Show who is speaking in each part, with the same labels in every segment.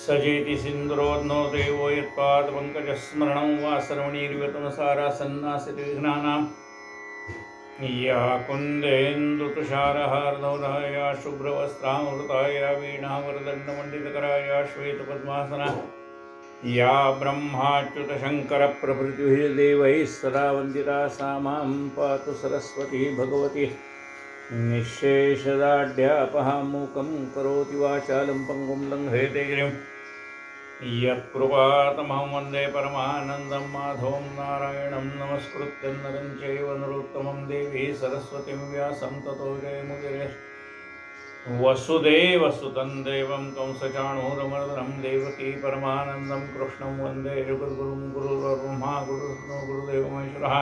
Speaker 1: सजेति सिन्दूरोऽधनो देवो यत्पादपङ्कजस्मरणं वा सर्वणीर्वितमसारासन्नासिते विघ्नानां या कुन्देन्दुतुषारहार्दौरः या शुभ्रवस्त्रामृता या वीणावरदण्डमण्डितकरा या श्वेतपद्मासना या ब्रह्माच्युतशङ्करप्रभृतिभिः देवैः सदा वन्दिता सा मां पातु सरस्वती भगवती निःशेषदाढ्यापहामूकं करोति वाचालं पङ्गुं लङ्घयते गिरिं यत्कृपातमहं वन्दे परमानन्दं माधवं नारायणं नमस्कृत्य नरं चैव नरोत्तमं देवी सरस्वतीं व्यासं ततो जयमुदिरे वसुदेवसुतं देवं कंसचाणूरमर्दनं देवकी परमानन्दं कृष्णं वन्दे जगद्गुरुं गुरुर्ब्रह्मा गुरुर्विष्णुः महेश्वरः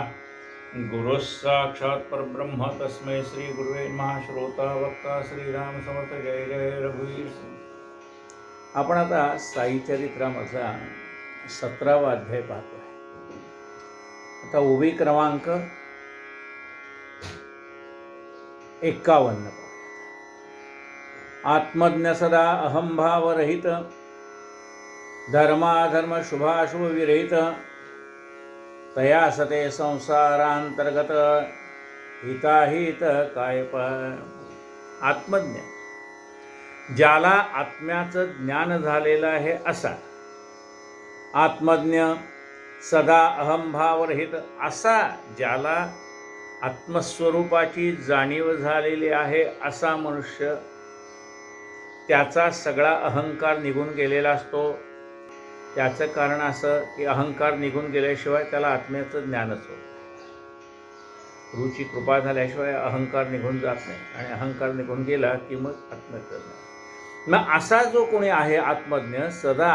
Speaker 1: गुरुः साक्षात् परब्रह्म तस्मै श्री गुरुवे नमः. श्रोता वक्ता श्रीराम समर्थ. जय जय रघुवीर. आपण आता साईचरित्रामधला 17वा अध्याय पाहतोय. आता उभी क्रमांक 51. आत्मज्ञ सदा अहंभावरहित धर्माधर्म शुभाशुभ विरहित तया सते संसारांतर्गत हिताहित कायप. आत्मज्ञ ज्याला आत्म्याचं ज्ञान झालेलं आहे असा आत्मज्ञ, सदा अहंभावरहित असा ज्याला आत्मस्वरूपाची जाणीव झालेली आहे असा मनुष्य, त्याचा सगळा अहंकार निघून गेलेला असतो. त्याचं कारण असं की अहंकार निघून गेल्याशिवाय त्याला आत्म्याचं ज्ञानच होतं. गुरुची कृपा झाल्याशिवाय अहंकार निघून जात नाही आणि अहंकार निघून गेला की मग आत्म्याचं ज्ञान. मग असा जो कोणी आहे आत्मज्ञ, सदा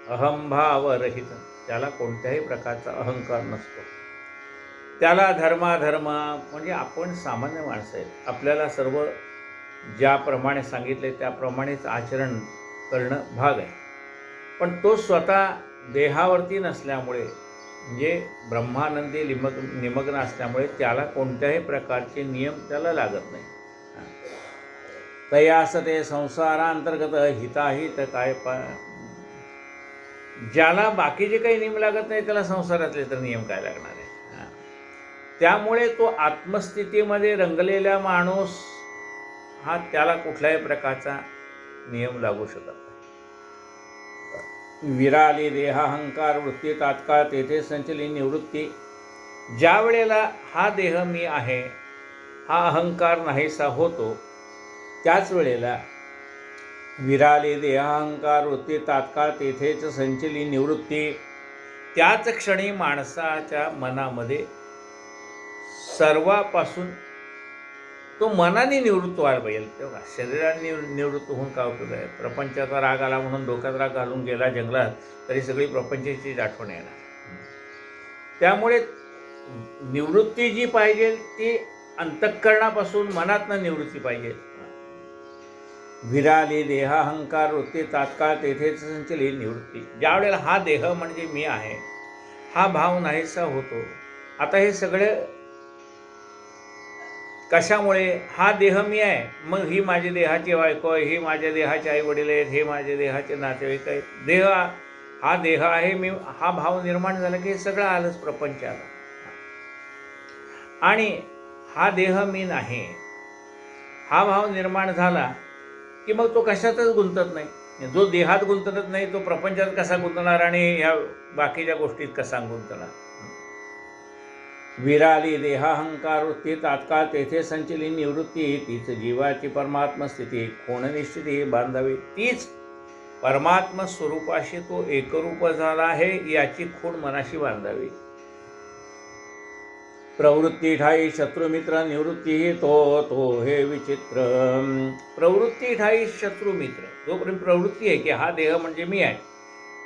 Speaker 1: अहंभावरहित, त्याला कोणत्याही प्रकारचा अहंकार नसतो. त्याला धर्माधर्म म्हणजे आपण सामान्य माणसं आहेत, आपल्याला सर्व ज्याप्रमाणे सांगितले त्याप्रमाणेच आचरण करणं भाग आहे. पण तो स्वतः देहावरती नसल्यामुळे, म्हणजे ब्रह्मानंदी निमग्न असल्यामुळे त्याला कोणत्याही प्रकारचे नियम त्याला लागत नाही. तयासते संसारांतर्गत हिताहित काय. ज्याला बाकीचे काही नियम लागत नाही त्याला संसारातले तर नियम काय लागणार आहे. त्यामुळे तो आत्मस्थितीमध्ये रंगलेला माणूस हा, त्याला कुठल्याही प्रकारचा नियम लागू शकत नाही. विराली देहाहंकार वृत्ती तात्काळ तेथे संचली निवृत्ती. ज्या वेळेला हा देह मी आहे हा अहंकार नाहीसा होतो, त्याच वेळेला विराली देहाहंकार वृत्ती तात्काळ तेथेच संचली निवृत्ती. त्याच क्षणी माणसाच्या मनामध्ये सर्वापासून तो मनाने निवृत्त व्हायला पाहिजे. तेव्हा शरीराने निवृत्त होऊन काय उपयोग आहे. प्रपंचाचा राग आला म्हणून डोक्यात राग घालून गेला जंगलात तरी सगळी प्रपंचाची आठवण येणार. त्यामुळे निवृत्ती जी पाहिजे ती अंतःकरणापासून, मनातनं निवृत्ती पाहिजे. विराली देहाहंकार वृत्ती तात्काळ तेथेच संचली निवृत्ती. ज्या वेळेला हा देह म्हणजे मी आहे हा भाव नाहीसा होतो. आता हे सगळे कशामुळे? हा देह मी आहे, मग ही माझी देहाची बायको आहे, ही माझ्या देहाचे आई वडील आहेत, हे माझ्या देहाचे नातेवाईक आहेत. देह हा देह आहे मी, हा भाव निर्माण झाला की हे सगळं आलंच प्रपंचाला. आणि हा देह मी नाही हा भाव निर्माण झाला की मग तो कशातच गुंतत नाही. जो देहात गुंतत नाही तो प्रपंचात कसा गुंतणार आणि ह्या बाकीच्या गोष्टीत कसा गुंतणार. विराली देहाहंकार वृत्ती तात्काळ तेथे संचली निवृत्ती. तीच जीवाची परमात्म स्थिती कोणनिश्चिती बांधावी. तीच परमात्म स्वरूपाशी तो एकरूप झाला आहे याची खूण मनाशी बांधावी. प्रवृत्ती ठाई शत्रुमित्र निवृत्ती तो तो हे विचित्र. प्रवृत्ती ठाई शत्रुमित्र. जोपर्यंत प्रवृत्ती आहे की हा देह म्हणजे मी आहे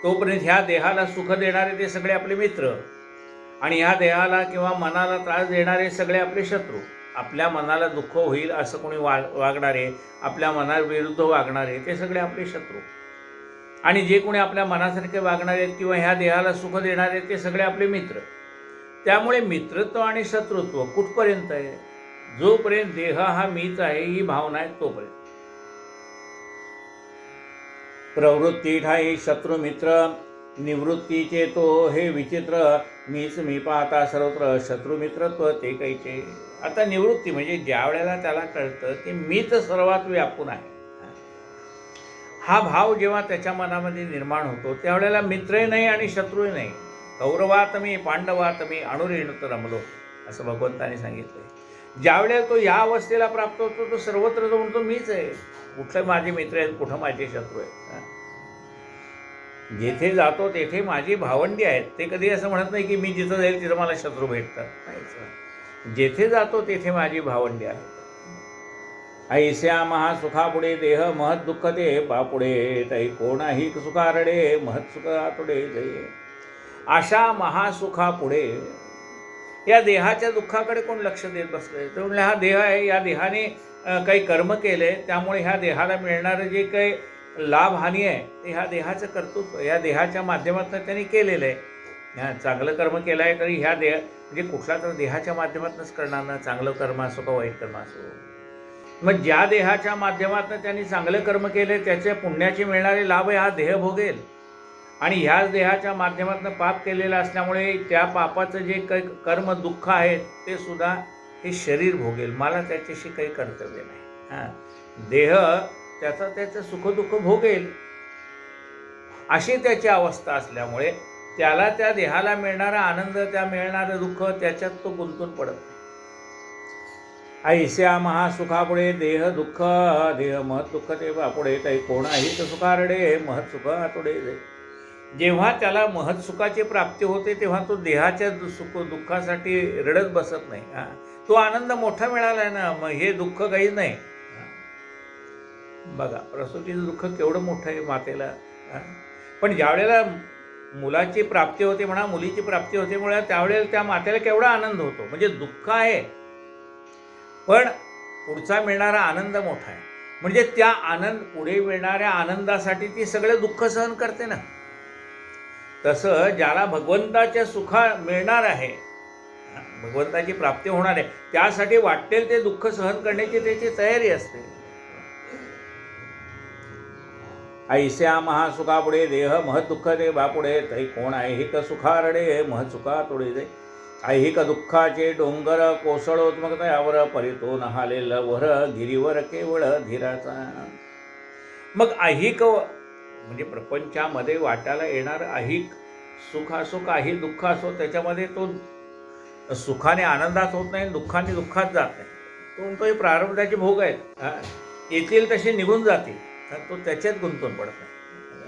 Speaker 1: तोपर्यंत ह्या देहाला सुख देणारे ते सगळे आपले मित्र आणि ह्या देहाला किंवा मनाला त्रास देणारे सगळे आपले शत्रू. आपल्या मनाला दुःख होईल असं कोणी वागणारे, आपल्या मनाविरुद्ध वागणारे ते सगळे आपले शत्रू. आणि जे कोणी आपल्या मनासारखे वागणारे आहेत किंवा ह्या देहाला सुख देणारे ते सगळे आपले मित्र. त्यामुळे मित्रत्व आणि शत्रुत्व कुठपर्यंत आहे? जोपर्यंत देह हा मीच आहे ही भावना आहे तोपर्यंत. प्रवृत्ती ठाई शत्रुमित्र, निवृत्तीचे तो हे विचित्र, मीच मी पाहता सर्वत्र शत्रुमित्रत्व ते कैचे. आता निवृत्ती म्हणजे ज्या वेळेला त्याला कळतं की मीच सर्वात व्यापून आहे, हा भाव जेव्हा त्याच्या मनामध्ये निर्माण होतो त्यावेळेला मित्रही नाही आणि शत्रूही नाही. कौरवात मी पांडवात मी अणुरेणुत रमलो, असं भगवंताने सांगितलंय. ज्या वेळेला तो या अवस्थेला प्राप्त होतो तो सर्वत्र जो म्हणतो मीच आहे, कुठले माझे मित्र आहेत, कुठं माझे शत्रू आहेत. जेथे जातो तेथे माझी भावंडी आहेत. ते कधी असं म्हणत नाही की मी जिथं जाईल तिथं मला शत्रू भेटतात, नाही. जेथे जातो तेथे माझी भावंडी आहेत. ऐस्या महासुखापुढे देह महत् दुःख ते बापुढे, तै कोणाही सुखारडे महत् सुख आतुडे जये. अशा महासुखापुढे या देहाच्या दुःखाकडे कोण लक्ष देत बसले. तर म्हणले हा देह आहे, या देहाने काही कर्म केले, त्यामुळे ह्या देहाला मिळणारं जे काही लाभहानी आहे ते ह्या देहाचं कर्तृत्व या देहाच्या माध्यमातून त्यांनी केलेलं आहे. चांगलं कर्म केलं आहे तरी ह्या देह म्हणजे कुठला तर देहाच्या माध्यमातूनच करणार ना, चांगलं कर्म असो का वाईट कर्म असो. मग ज्या देहाच्या माध्यमातून त्यांनी चांगलं कर्म केले त्याच्या पुण्याचे मिळणारे लाभ हा देह भोगेल, आणि ह्याच देहाच्या माध्यमातून पाप केलेलं असल्यामुळे त्या पापाचं जे काही कर्म दुःख आहे ते सुद्धा हे शरीर भोगेल. मला त्याच्याशी काही कर्तव्य नाही. देह त्याचं सुखदुःख भोगेल अशी त्याची अवस्था असल्यामुळे त्याला त्या देहाला मिळणारा आनंद, त्या मिळणारं दुःख त्याच्यात तो गुंतून पडत नाही. ऐस्या महासुखापुढे देह दुःख, देह महत् दुःख ते बापुढे, तै कोणाही सुखारडे महत् सुख आतुडे जाई. जेव्हा त्याला महत् सुखाची प्राप्ती होते तेव्हा तो देहाच्या सुख दुःखासाठी रडत बसत नाही. तो आनंद मोठा मिळाला आहे ना, मग हे दुःख काहीच नाही. बघा प्रसूतीचं दुःख केवढं मोठं आहे मातेला. पण ज्यावेळेला मुलाची प्राप्ती होते म्हणा, मुलीची प्राप्ती होते म्हणा, त्यावेळेला त्या मातेला केवढा आनंद होतो. म्हणजे दुःख आहे पण पुढचा मिळणारा आनंद मोठा आहे. म्हणजे त्या आनंद पुढे मिळणाऱ्या आनंदासाठी ती सगळं दुःख सहन करते ना. तसं ज्याला भगवंताच्या सुखा मिळणार आहे, भगवंताची प्राप्ती होणार आहे, त्यासाठी वाटेल ते दुःख सहन करण्याची त्याची तयारी असते. ऐस्या महासुखापुढे देह महत् दुःख ते बापुढे, तै कोण ऐहिक सुखारडे महत् सुखा तोडे जाई. ऐहिक दुःखाचे डोंगर कोसळोत मग त्यावर, परितो नहालेल वर गिरीवर केवळ धीराचा. मग ऐहिक म्हणजे प्रपंचामध्ये वाटायला येणार ऐहिक सुख असो काही दुःख असो, त्याच्यामध्ये तो सुखाने आनंदात होत नाही, दुःखाने दुःखात जात नाही. तो म्हणतो हे प्रारब्धाचे भोग आहेत, येतील तसे निघून जातील, तो त्याच्यात गुंतून पडत नाही.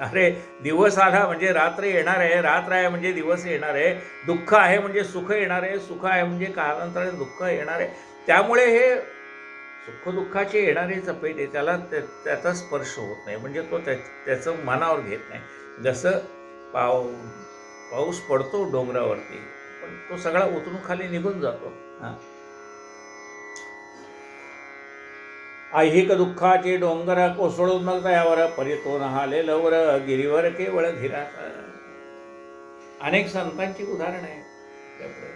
Speaker 1: अरे दिवस आला म्हणजे रात्र येणार आहे, रात्र आहे म्हणजे दिवस येणार आहे, दुःख आहे म्हणजे सुख येणार आहे, सुख आहे म्हणजे कालांतराने दुःख येणार आहे. त्यामुळे हे सुख दुःखाचे येणारे चपेटे त्याला त्याचा स्पर्श होत नाही, म्हणजे तो त्याचं मनावर घेत नाही. जसं पाऊस पडतो डोंगरावरती पण तो सगळा उतरून खाली निघून जातो. ऐहिक दुःखाचे डोंगर कोसळून मग त्यावर, परितो नहाले लवर गिरीवर केवळ धीराचा. अनेक संतांची उदाहरण आहे त्यापुढे.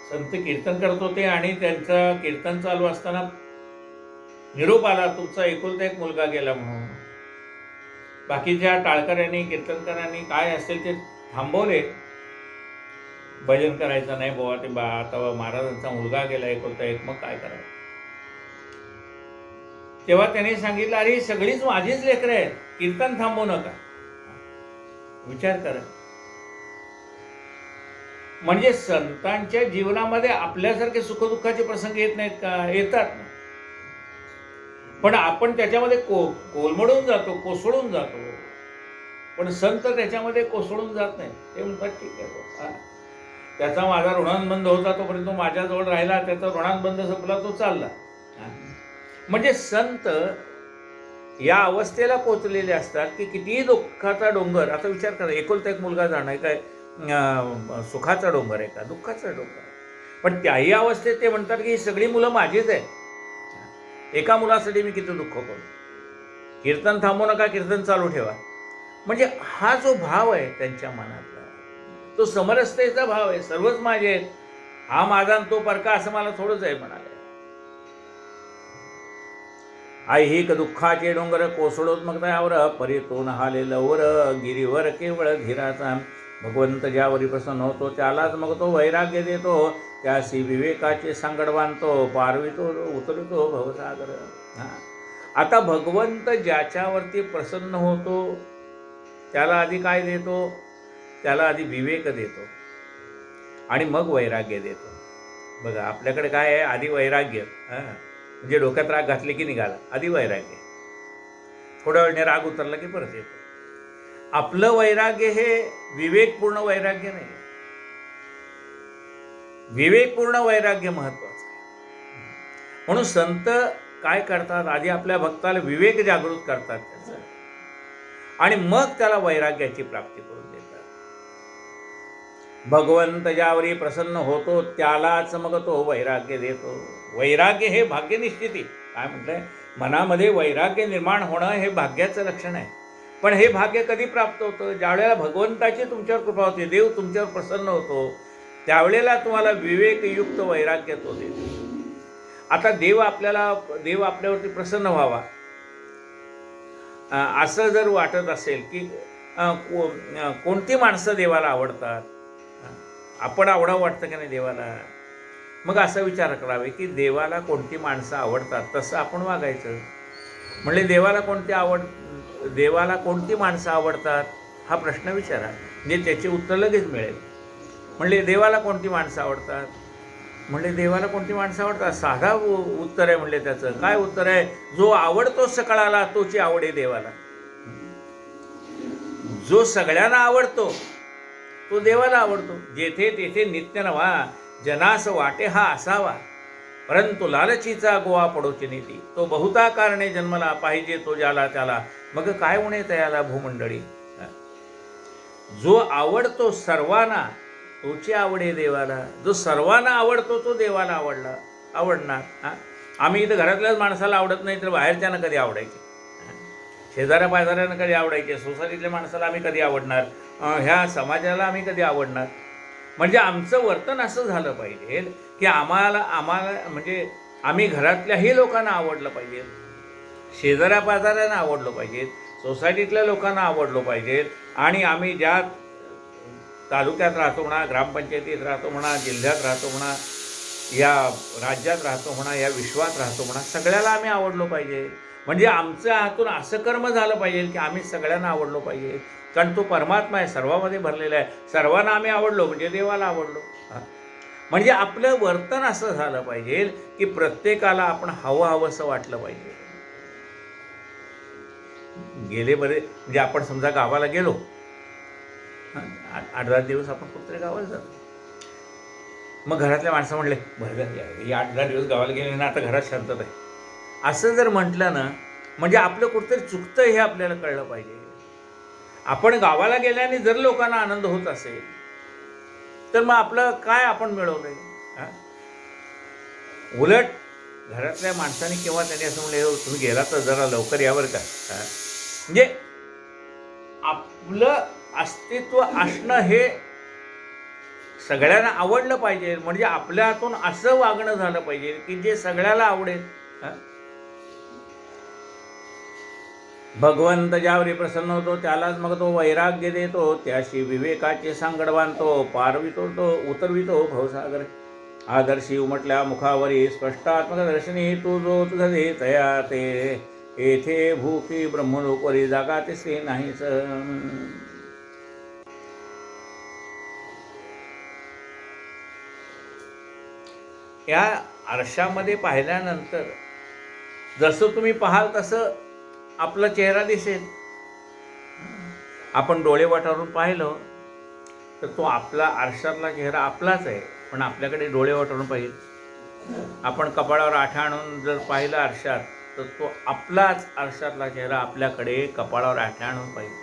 Speaker 1: संत कीर्तन करत होते आणि त्यांचं कीर्तन चालू असताना निरोप आला, तुमचा एकुलता एक मुलगा गेला म्हणून. बाकीच्या टाळकऱ्यांनी कीर्तनकारांनी काय असेल ते थांबवले, भजन करायचं नाही बाबा, ते आता महाराजांचा मुलगा गेला एकुलता एक, मग काय करायचं. तेव्हा त्यांनी सांगितलं, अरे सगळीच माझीच लेकरं आहेत, कीर्तन थांबवू नका. विचार करा. म्हणजे संतांच्या जीवनामध्ये आपल्यासारखे सुखदुःखाचे प्रसंग येत नाहीत का? येतात ना. पण आपण त्याच्यामध्ये कोलमडून जातो, कोसळून जातो. पण संत त्याच्यामध्ये कोसळून जात नाही. ते म्हणतात ठीक आहे, त्याचा माझा ऋणानुबंध होता तोपर्यंत तो माझ्याजवळ राहिला, त्याचा ऋणानुबंध संपला तो चालला. म्हणजे संत या अवस्थेला पोचलेले असतात की कितीही दुःखाचा डोंगर, आता विचार करा, एकुलता एक मुलगा जाणं काय सुखाचा डोंगर आहे का? दुःखाचा डोंगर. पण त्याही अवस्थेत ते म्हणतात की ही सगळी मुलं माझीच आहेत, एका मुलासाठी मी किती दुःख करू. कीर्तन थांबवू नका, कीर्तन चालू ठेवा. म्हणजे हा जो भाव आहे त्यांच्या मनातला, तो समरसतेचा भाव आहे. सर्वच माझे आहेत, हा माझा तो परका असं मला थोडंच आहे म्हणाले. ऐहिक दुःखाचे डोंगर कोसळोत मग त्यावर परीतून हाले लवर गिरीवर केवळ धीराचा भगवंत ज्यावरी प्रसन्न होतो त्यालाच मग तो वैराग्य देतो त्यासी विवेकाचे सांगड बांधतो पारवितो उतरतो भवसागर. आता भगवंत ज्याच्यावरती प्रसन्न होतो त्याला आधी काय देतो? त्याला आधी विवेक देतो आणि मग वैराग्य देतो. बघा आपल्याकडे काय आहे? आधी वैराग्य. म्हणजे डोक्यात राग घातले की निघाला, आधी वैराग्य. थोड्या वेळाने राग उतरला की परत येतो. आपलं वैराग्य हे विवेकपूर्ण वैराग्य नाही. विवेकपूर्ण वैराग्य महत्वाचं आहे. म्हणून संत काय करतात? आधी आपल्या भक्ताला विवेक जागृत करतात त्याचा आणि मग त्याला वैराग्याची प्राप्ती करून देतात. भगवंत ज्यावरी प्रसन्न होतो त्यालाच मग तो वैराग्य देतो. वैराग्य हे भाग्यनिश्चिती. काय म्हटलंय? मनामध्ये वैराग्य निर्माण होणं हे भाग्याचं लक्षण आहे. पण हे भाग्य कधी प्राप्त होतं? ज्यावेळेला भगवंताची तुमच्यावर कृपा होते, देव तुमच्यावर प्रसन्न होतो, त्यावेळेला तुम्हाला विवेकयुक्त वैराग्य तो देतो. आता देव आपल्यावरती प्रसन्न व्हावा असं जर वाटत असेल की कोणती माणसं देवाला आवडतात, आपण आवडावं वाटतं की नाही देवाला, मग असा विचार करावे की देवाला कोणती माणसं आवडतात तसं आपण वागायचं. म्हणजे देवाला कोणती माणसं आवडतात हा प्रश्न विचारा, म्हणजे त्याचे उत्तर लगेच मिळेल. म्हणजे देवाला कोणती माणसं आवडतात? म्हणजे देवाला कोणती माणसं आवडतात? साधा उत्तर आहे. म्हणजे त्याचं काय उत्तर आहे? जो आवडतो सकळाला तोची आवडे देवाला. जो सगळ्यांना आवडतो तो देवाला आवडतो. जेथे तेथे नित्य नवा जनास वाटे हा असावा, परंतु लालचीचा गोवा पडोची नीती. तो बहुता कारणे जन्मला पाहिजे तो ज्याला त्याला, मग काय उणे तयाला भूमंडळी. जो आवडतो सर्वांना तोची आवडे देवाला. जो सर्वांना आवडतो तो देवाला आवडणार. आम्ही इथं घरातल्याच माणसाला आवडत नाही तर बाहेरच्यांना कधी आवडायचे? शेजाऱ्या पाजाऱ्यांना कधी आवडायचे? सोसायटीतल्या माणसाला आम्ही कधी आवडणार? ह्या समाजाला आम्ही कधी आवडणार? म्हणजे आमचं वर्तन असं झालं पाहिजे की आम्हाला म्हणजे आम्ही घरातल्याही लोकांना आवडलं पाहिजे, शेजाऱ्या पाजाऱ्यांना आवडलं पाहिजे, सोसायटीतल्या लोकांना आवडलं पाहिजे. आणि आम्ही ज्या तालुक्यात राहतो म्हणा, ग्रामपंचायतीत राहतो म्हणा, जिल्ह्यात राहतो म्हणा, या राज्यात राहतो म्हणा, या विश्वात राहतो म्हणा, सगळ्याला आम्ही आवडलो पाहिजे. म्हणजे आमच्या हातून असं कर्म झालं पाहिजे की आम्ही सगळ्यांना आवडलो पाहिजे. कारण तो परमात्मा आहे, सर्वांमध्ये भरलेला आहे. सर्वांना आम्ही आवडलो म्हणजे देवाला आवडलो. म्हणजे आपलं वर्तन असं झालं पाहिजे की प्रत्येकाला आपण हवंसं वाटलं पाहिजे. गेले बरे म्हणजे आपण समजा गावाला गेलो, 8-10 दिवस आपण कुठतरी गावाला जातो. मग घरातल्या माणसं म्हणले बरं या 8-10 दिवस गावाला गेले ना, आता घरात शांतता आहे असं जर म्हटलं ना, म्हणजे आपलं कुठतरी चुकतं हे आपल्याला कळलं पाहिजे. आपण गावाला गेल्याने जर लोकांना आनंद होत असेल तर मग आपलं काय आपण मिळवलंय? उलट घरातल्या माणसाने किंवा त्यांनी असं म्हणले तुम्ही गेला तर जरा लवकर यावर का. म्हणजे आपलं अस्तित्व असणं हे सगळ्यांना आवडलं पाहिजे. म्हणजे आपल्या हातून असं वागणं झालं पाहिजे की जे सगळ्याला आवडेल. भगवंत ज्यावरी प्रसन्न होतो त्यालाच मग तो वैराग्य देतो, त्याशी विवेकाचे सांगड बांधतो, पारवितो तो उतरवितो भवसागर. आदर्शी उमटल्या मुखावरी स्पष्टात्मक दर्शनी तू जो तुझे तया ते येथे भूकी ब्रह्मलोकवरी जागा तिसरी नाहीच. या आरशामध्ये पाहिल्यानंतर जसं तुम्ही पाहाल तसं आपला चेहरा दिसेल. आपण डोळे वाटारून पाहिलं तर तो आपला आरशातला चेहरा आपलाच आहे, पण आपल्याकडे डोळे वाटारून पाहिजे. आपण कपाळावर आठा आणून जर पाहिलं आरशात तर तो आपलाच आरशातला चेहरा आपल्याकडे कपाळावर आठा आणून पाहिजे.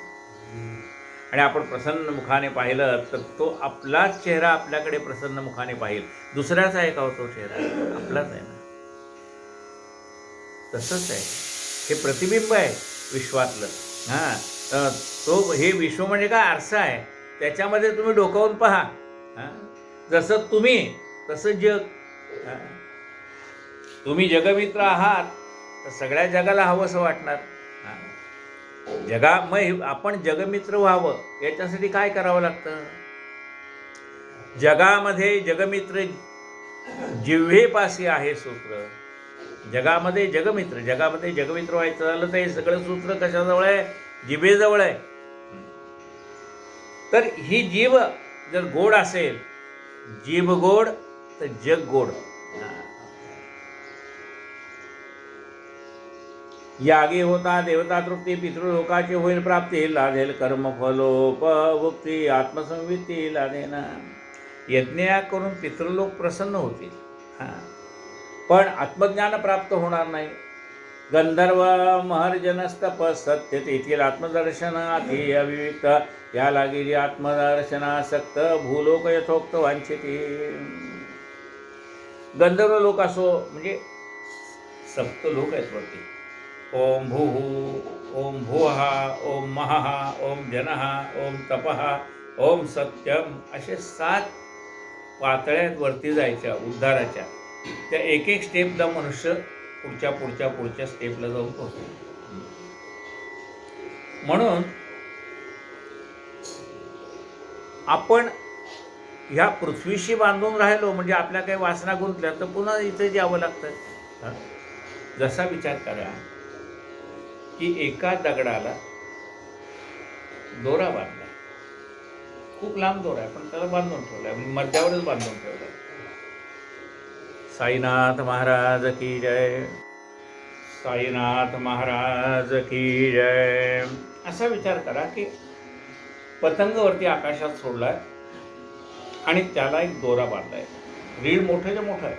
Speaker 1: आणि आपण प्रसन्न मुखाने पाहिलं तर तो आपलाच चेहरा आपल्याकडे प्रसन्न मुखाने पाहिल. दुसऱ्याचा आहे का तो चेहरा? आपलाच आहे ना. तसंच आहे, हे प्रतिबिंब आहे विश्वातलं. तो हे विश्व म्हणजे काय? आरसा आहे. त्याच्यामध्ये तुम्ही डोकावून पहा. जसं तुम्ही तसं जग. तुम्ही जगमित्र आहात तर सगळ्या जगाला हवंसं वाटणार. मग आपण जगमित्र व्हावं याच्यासाठी काय करावं लागतं? जगामध्ये जगमित्र जिव्हेपासी आहे सूत्र. जगामध्ये जगमित्र व्हायचं झालं तर हे सगळं सूत्र कशाजवळ आहे? जिभेजवळ आहे. तर ही जीभ जर गोड असेल, जीभ गोड तर जग गोड. यागी होता देवता तृप्ती, पितृलोकाची होईल प्राप्ती, लाधेल कर्मफलोपभुक्ती, आत्मसंवित्ती लादेना. यज्ञ करून पितृलोक प्रसन्न होतील, पण आत्मज्ञान प्राप्त होणार नाही. गंधर्व महर्जनस्तप सत्य तेथील आत्मदर्शन अति अविविक्त, या लागेली आत्मदर्शनासक्त, भूलोक यथोक्त वांछिती. गंधर्व लोक असो, म्हणजे सप्त लोक आहेत वरती. ओम भूः, ओम भुवः, ओम महः, ओम जनः, ओम तपः, ओम सत्यम, असे 7 पातळ्यात वरती जायच्या उद्धाराच्या. त्या एक एक स्टेपला मनुष्य पुढच्या स्टेपला जाऊन पोहोचतो. म्हणून आपण ह्या पृथ्वीशी बांधून राहिलो म्हणजे आपल्या काही वासना गुंतल्या तर पुन्हा इथे यावं लागतं. जसा विचार करा की एका दगडाला दोरा बांधला, खूप लांब दोरा आहे पण त्याला बांधून ठेवलाय, मध्यावरच बांधून ठेवलाय. साईनाथ महाराज की जय, साईनाथ महाराज की जय. असा विचार करा की पतंगवरती आकाशात सोडलाय आणि त्याला एक दोरा बांधलाय. रीळ मोठं आहे.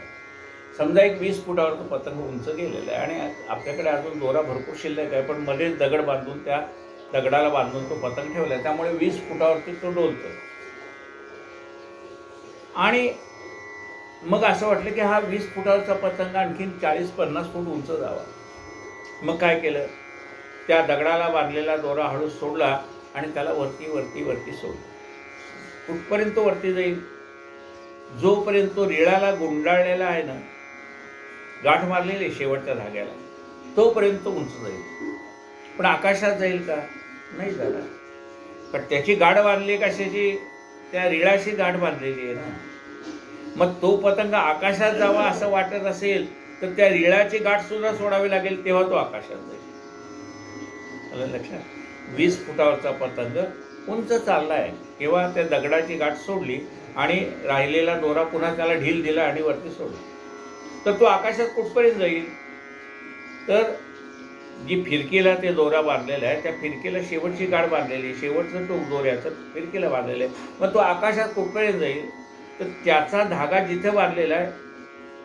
Speaker 1: समजा एक 20 फुटावर तो पतंग उंच गेलेला आहे आणि आपल्याकडे अजून दोरा भरपूर शिल्लक आहे, पण मध्येच दगड बांधून त्या दगडाला बांधून तो पतंग ठेवलाय. त्यामुळे 20 फुटावरती तो डोलतो. आणि मग असं वाटलं की हा 20 फुटावरचा पतंग आणखीन 40-50 फूट उंच जावा. मग काय केलं? त्या दगडाला बांधलेला दोरा हळू सोडला आणि त्याला वरती सोडलं. कुठपर्यंत तो वरती जाईल? जोपर्यंत तो रिळाला गुंडाळलेला आहे ना, गाठ मारलेली शेवटच्या धाग्याला, तोपर्यंत उंच जाईल. पण आकाशात जाईल का? नाही जाणार. पण त्याची गाठ बांधली कशाची? त्या रिळाशी गाठ बांधलेली आहे ना. मग तो पतंग आकाशात जावा असं वाटत असेल तर त्या रिळाची गाठ सुद्धा सोडावी लागेल, तेव्हा तो आकाशात जाईल. आलं लक्षात? 20 फुटावरचा पतंग उंच चाललाय, किंवा त्या दगडाची गाठ सोडली आणि राहिलेला दोरा पुन्हा त्याला ढील दिला आणि वरती सोडला, तर तो आकाशात कुठपर्यंत जाईल? तर जी फिरकीला ते दोरा बांधलेला आहे त्या फिरकीला शेवटची गाठ बांधलेली, शेवटचं टोक दोऱ्याचं फिरकीला बांधलेलं आहे. मग तो आकाशात कुठपर्यंत जाईल? तर त्याचा धागा जिथे बांधलेला आहे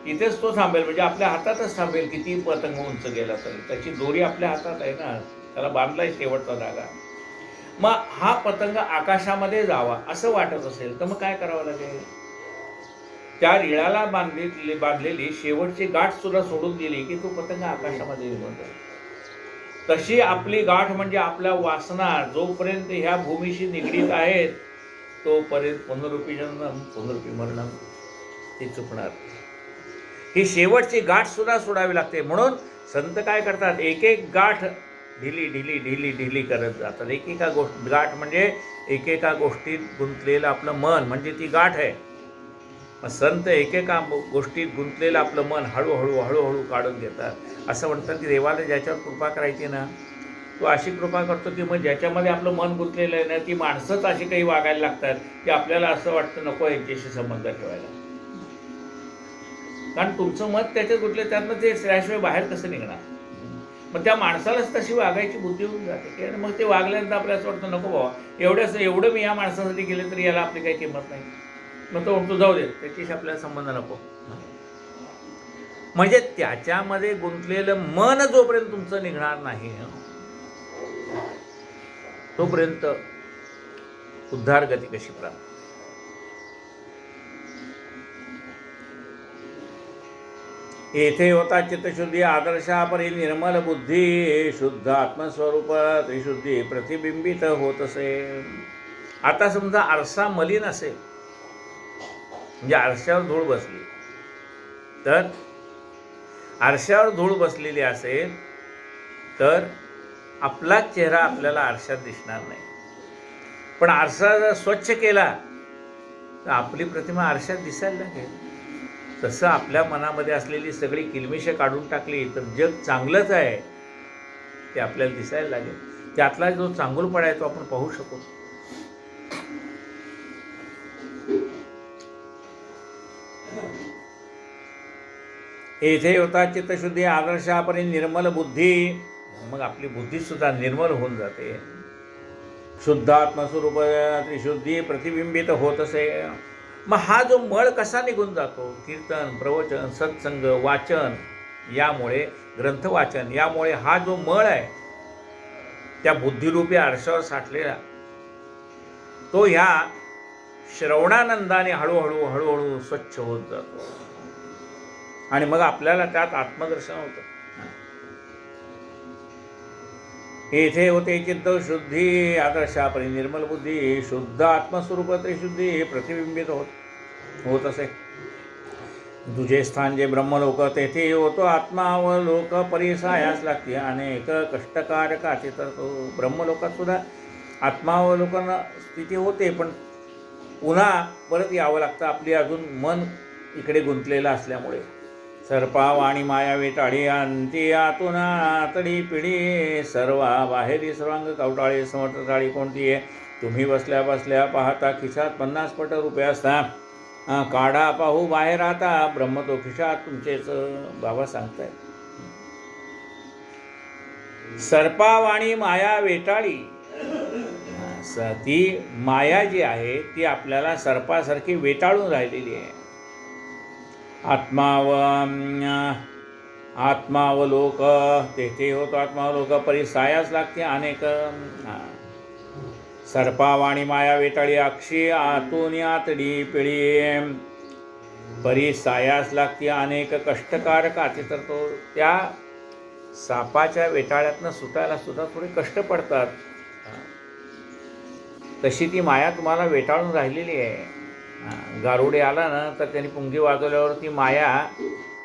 Speaker 1: तिथेच तो थांबेल, म्हणजे आपल्या हातातच थांबेल. किती पतंग उंच गेला तरी त्याची दोरी आपल्या हातात आहे ना, त्याला बांधलाय शेवटचा धागा. मग हा पतंग आकाशामध्ये जावा असं वाटत असेल तर मग काय करावं लागेल? त्या रिळाला बांधलेली शेवटची गाठ सुद्धा सोडून दिली की तो पतंग आकाशामध्ये निघून जाईल. तशी आपली गाठ म्हणजे आपल्या वासना जोपर्यंत ह्या भूमीशी निगडीत आहेत तोपर्यंत पुनरुपी जन्म पुनरुपी मरणम ती चुकणार. ही शेवटची गाठ सुद्धा सोडावी लागते. म्हणून संत काय करतात? एक एक गाठ ढिली करत जातात. एकेका गाठ म्हणजे एकेका गोष्टीत गुंतलेलं आपलं मन म्हणजे ती गाठ आहे. मग संत एकेका गोष्टीत गुंतलेलं आपलं मन हळूहळू काढून घेतात. असं म्हणतात की देवाला ज्याच्यावर कृपा करायची ना, तो अशी कृपा करतो की मग ज्याच्यामध्ये आपलं मन गुंतलेलं आहे ना, ती माणसंच अशी काही वागायला लागतात की आपल्याला असं वाटतं नको यांच्याशी संबंध ठेवायला. कारण तुमचं मत त्याच्यात गुंतले, त्यातनं ते त्याशिवाय बाहेर कसं निघणार? मग त्या माणसालाच तशी वागायची बुद्धी होऊन जाते की मग ते वागल्यानंतर आपल्याला असं वाटतं नको बाबा एवढं मी या माणसासाठी केलं तरी याला आपली काही किंमत नाही. मग तो म्हणतो जाऊ दे, त्याच्याशी आपल्याला संबंध नको. म्हणजे त्याच्यामध्ये गुंतलेलं मन जोपर्यंत तुमचं निघणार नाही तोपर्यंत उद्धार गती कशी प्राप्त? येथे होता चित्तशुद्धी आदर्शा परी निर्मल बुद्धी, शुद्ध आत्मस्वरूप त्रिशुद्धी प्रतिबिंबित होत असे. आता समजा आरसा मलिन असेल, म्हणजे आरशावर धूळ बसली, तर आरशावर धूळ बसलेली असेल तर आपलाच चेहरा आपल्याला आरशात दिसणार नाही. पण आरसा जर स्वच्छ केला तर आपली प्रतिमा आरशात दिसायला लागेल. तसं आपल्या मनामध्ये असलेली सगळी किलमिशं काढून टाकली तर जग चांगलंच आहे ते आपल्याला दिसायला लागेल. त्यातला जो चांगुलपणा आहे तो आपण पाहू शकू. येथे होता चित्तशुद्धी आदर्शापर्यंत निर्मल बुद्धी. मग आपली बुद्धी सुद्धा निर्मल होऊन जाते. शुद्ध आत्मस्वरूप त्रिशुद्धी प्रतिबिंबित होत असे. मग हा जो मळ कसा निघून जातो? कीर्तन, प्रवचन, सत्संग, वाचन यामुळे, ग्रंथ वाचन यामुळे हा जो मळ आहे त्या बुद्धिरूपी आरशावर साठलेला तो ह्या श्रवणानंदाने हळूहळू हळूहळू स्वच्छ होत जातो आणि मग आपल्याला त्यात आत्मदर्शन होतं. येथे होते चित्त शुद्धी आदर्शापरी निर्मल बुद्धी. शुद्ध आत्मस्वरूप त्रिशुद्धी प्रतिबिंबित होत असे. तुझे स्थान जे ब्रह्मलोक तेथे होतो आत्मा व लोक परिसायास लागते अनेक कष्टकारकाचे. तर तो ब्रह्मलोकात सुद्धा आत्मावलोकन स्थिती होते पण पुन्हा परत यावं लागतं आपली अजून मन इकडे गुंतलेलं असल्यामुळे. सर्पावाणी माया वेटाळी अंती आतून आतडी पिढी सर्वा बाहेरी सर्वांग कवटाळे समर्थताळी कोणती आहे. तुम्ही बसल्या बसल्या पाहता खिशात 50 पट रुपये असता. काढा पाहू बाहेर आता ब्रह्म तो खिशात तुमचेच. बाबा सांगताय सर्पावाणी माया वेटाळी. ती माया जी आहे ती आपल्याला सर्पासारखी वेटाळून राहिलेली आहे. आत्मावलोक तेथे होतो आत्मावलोक परिसायास लागते अनेक. सर्पावाणी माया वेटाळी अक्षी आतून आतडी पिळी परिसायास लागते अनेक कष्टकारक. तर तो त्या सापाच्या वेटाळ्यातनं सुटायला सुद्धा थोडे कष्ट पडतात. तशी ती माया तुम्हाला वेटाळून राहिलेली आहे. गारुडे आला ना तर त्यांनी पुंगी वाजवल्यावर ती माया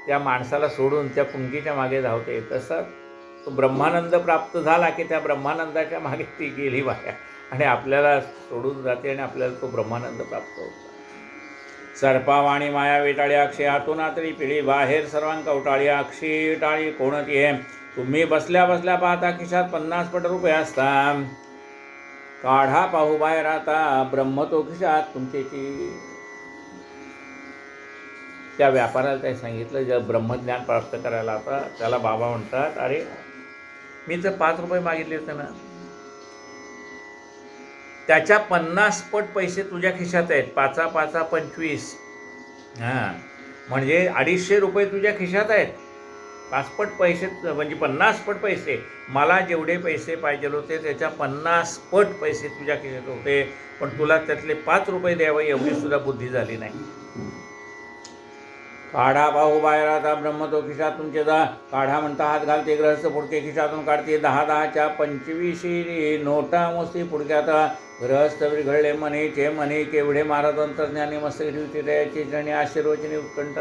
Speaker 1: त्या माणसाला सोडून त्या पुंगीच्या मागे धावते. तसं तो ब्रह्मानंद प्राप्त झाला की त्या ब्रह्मानंदाच्या मागे ती गेली माया आणि आपल्याला सोडून जाते आणि आपल्याला तो ब्रह्मानंद प्राप्त होतो. सर्पावाणी माया वेटाळी अक्षय आतून आतडी पिढी बाहेर सर्वांक कवटाळी अक्षी टाळी कोणती आहे. तुम्ही बसल्या बसल्या पाहता खिशात 50 पट रुपये असता. काढा पाहू बाहेर आता ब्रह्म तो खिशात तुमचेची. त्या व्यापाऱ्याला ते सांगितलं जर ब्रह्मज्ञान प्राप्त करायला आता त्याला बाबा म्हणतात अरे मी तर 5 रुपये मागितले होते ना त्याच्या 50 पट पैसे तुझ्या खिशात आहेत. 5 5 25 म्हणजे 250 रुपये तुझ्या खिशात आहेत. 5 पट पैसे म्हणजे 50 पट पैसे. मला जेवढे पैसे पाहिजे होते त्याच्या 50 पट पैसे तुझ्या खिशात होते पण तुला त्यातले 5 रुपये द्यावे एवढी सुद्धा बुद्धी झाली नाही. काढा भाऊ बाहेर आता ब्रह्म तो खिशात तुमचे जा. काढा म्हणता हात घालते ग्रहस्थ पुढके खिशातून काढते 10 25 नोटा मोजती पुढक्यात. ग्रहस्थ विरघळले मनेचे मने केवढे महाराज अंतर्ज्ञानी मस्त ठेवते त्याची जणी आशीर्वचनी उत्कंठ.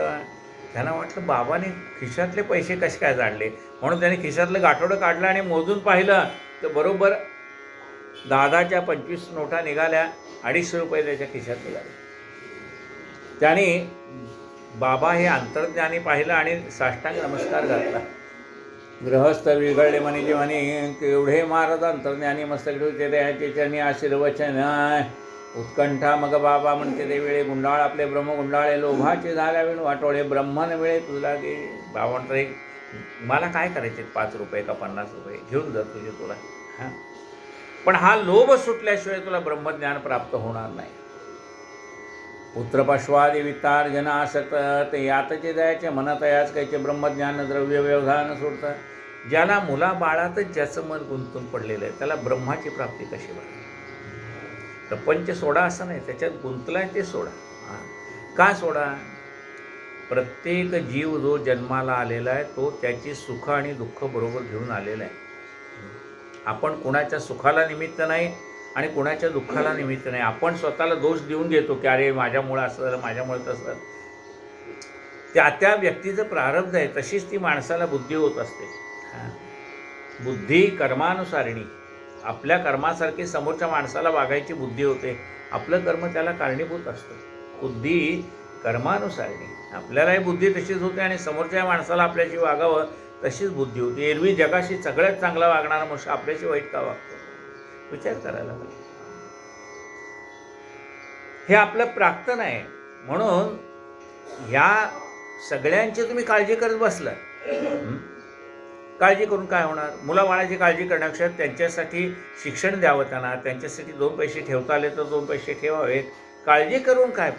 Speaker 1: त्यांना वाटलं बाबाने खिशातले पैसे कसे काय जाणले म्हणून त्याने खिशातलं गाठोडं काढलं आणि मोजून पाहिलं तर बरोबर 10 25 नोटा निघाल्या. 250 रुपये त्याच्या खिशात निघाले. त्याने बाबा हे अंतर्ज्ञानी पाहिलं आणि साष्टांग नमस्कार घातला. गृहस्थ विरघळले मनीचे म्हणे केवढे महाराज अंतर्ज्ञानी मस्तक ठेवते त्याचे चरणी आशीर्वचन उत्कंठा. मग बाबा म्हणते ते वेळे गुंडाळ आपले ब्रह्म गुंडाळे लोभाचे झाल्या विण वाटोळे ब्रह्मन वेळे तुला गे. बाबा म्हणतो मला काय करायचे 5 रुपये का 50 रुपये घेऊन जा तुझे तुला. पण हा लोभ सुटल्याशिवाय तुला ब्रह्मज्ञान प्राप्त होणार नाही. पुत्र पश्वादी वितार जन आसक्त यातचे जायचे म्हणत याच कायचे ब्रह्मज्ञान द्रव्य व्यवधान सोडतं. ज्याला मुलाबाळातच ज्याचं मन गुंतून पडलेलं आहे त्याला ब्रह्माची प्राप्ती कशी व्हावी. प्रपंच सोडा असं नाही त्याच्यात गुंतलाय ते सोडा. का सोडा. प्रत्येक जीव जो जन्माला आलेला आहे तो त्याची सुख आणि दुःख बरोबर घेऊन आलेला आहे. आपण कुणाच्या सुखाला निमित्त नाही आणि कुणाच्या दुःखाला निमित्त नाही. आपण स्वतःला दोष देऊन घेतो की अरे माझ्यामुळं असं झालं माझ्यामुळे तसं. त्या त्या व्यक्तीचं प्रारब्ध आहे, तशीच ती माणसाला बुद्धी होत असते. बुद्धी कर्मानुसारिणी. आपल्या कर्मासारखी समोरच्या माणसाला वागायची बुद्धी होते. आपलं कर्म त्याला कारणीभूत असतं. बुद्धी कर्मानुसारिणी. आपल्यालाही बुद्धी तशीच होते आणि समोरच्या माणसाला आपल्याशी वागावं तशीच बुद्धी होती. एरवी जगाशी सगळ्यात चांगला वागणारा मनुष्य आपल्याशी वाईट का वागतो? विचार करायला पाहिजे. हे आपलं प्राक्तन आहे. म्हणून ह्या सगळ्यांची तुम्ही काळजी करत बसला. काळजी करून काय होणार? मुलाबाळाची काळजी करण्यापेक्षा त्यांच्यासाठी शिक्षण द्यावं, त्यांना त्यांच्यासाठी 2 पैसे ठेवता आले तर 2 पैसे ठेवावेत. काळजी करून काय?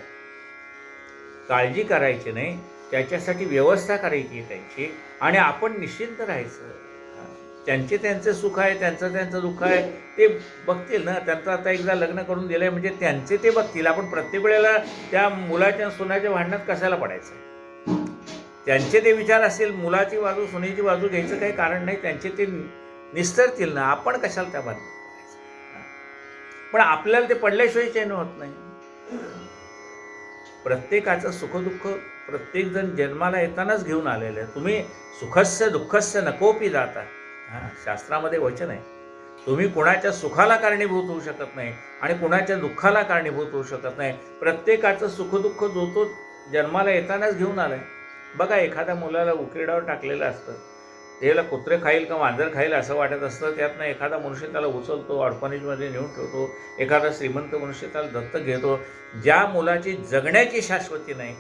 Speaker 1: काळजी करायची नाही, त्याच्यासाठी व्यवस्था करायची त्यांची आणि आपण निश्चिंत राहायचं. त्यांचं सुख आहे, त्यांचं दुःख आहे, ते बघतील ना. त्यांचं आता एकदा लग्न करून दिलं आहे म्हणजे त्यांचे ते बघतील. आपण प्रत्येक वेळेला त्या मुलाच्या सुनाच्या भांडणात कशाला पडायचं? त्यांचे ते विचार असतील, मुलाची बाजू सुनेची बाजू घ्यायचं काही कारण नाही. त्यांचे ते निस्तरतील ना. आपण कशाला त्या भांडणात पडायचं? पण आपल्याला ते पडल्याशिवाय चैन होत नाही. प्रत्येकाचं सुखदुःख प्रत्येकजण जन्माला येतानाच घेऊन आलेलं आहे. तुम्ही सुखस्य दुःखस्य नकोपी जाता. शास्त्रामध्ये वचन आहे. तुम्ही कुणाच्या सुखाला कारणीभूत होऊ शकत नाही आणि कुणाच्या दुःखाला कारणीभूत होऊ शकत नाही. प्रत्येकाचं सुखदुःख जो तो जन्माला येतानाच घेऊन आलाय. बघा, एखाद्या मुलाला उकिरड्यावर टाकलेलं असतं, त्याला कुत्रे खाईल का मांजर खाईल असं वाटत असतं. त्यातनं एखादा मनुष्य त्याला उचलतो, ऑर्फनेजमध्ये नेऊन ठेवतो. एखादा श्रीमंत मनुष्य त्याला दत्तक घेतो. ज्या मुलाची जगण्याची शाश्वती नाही,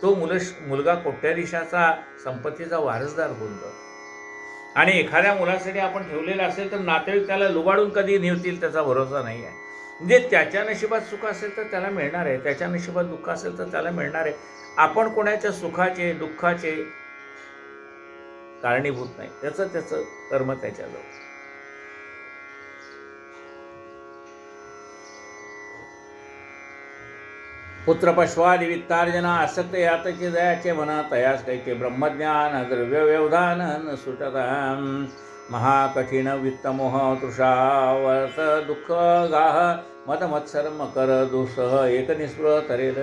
Speaker 1: तो मुलगा कोट्याधीशाचा संपत्तीचा वारसदार होऊन जातो. आणि एखाद्या मुलासाठी आपण ठेवलेलं असेल तर नातेवाईक त्याला लुबाडून कधी नेतील त्याचा भरोसा नाही आहे. म्हणजे त्याच्या नशिबात सुख असेल तर त्याला मिळणार आहे, त्याच्या नशिबात दुःख असेल तर त्याला मिळणार आहे. आपण कोणाच्या सुखाचे दुःखाचे कारणीभूत नाही. त्याचं कर्म त्याच्याजवळ. पुत्रपश्वादि वित्तार्जना आसक्त यातचे दयाचे म्हणा तयास कैके ब्रह्मज्ञान द्रव्य व्यवधान सुटतां महाकठीण वित्तमोह तृषावर्त दुःख गाह मदमत्सर मकर दुसह एक निस्पृह तरेल.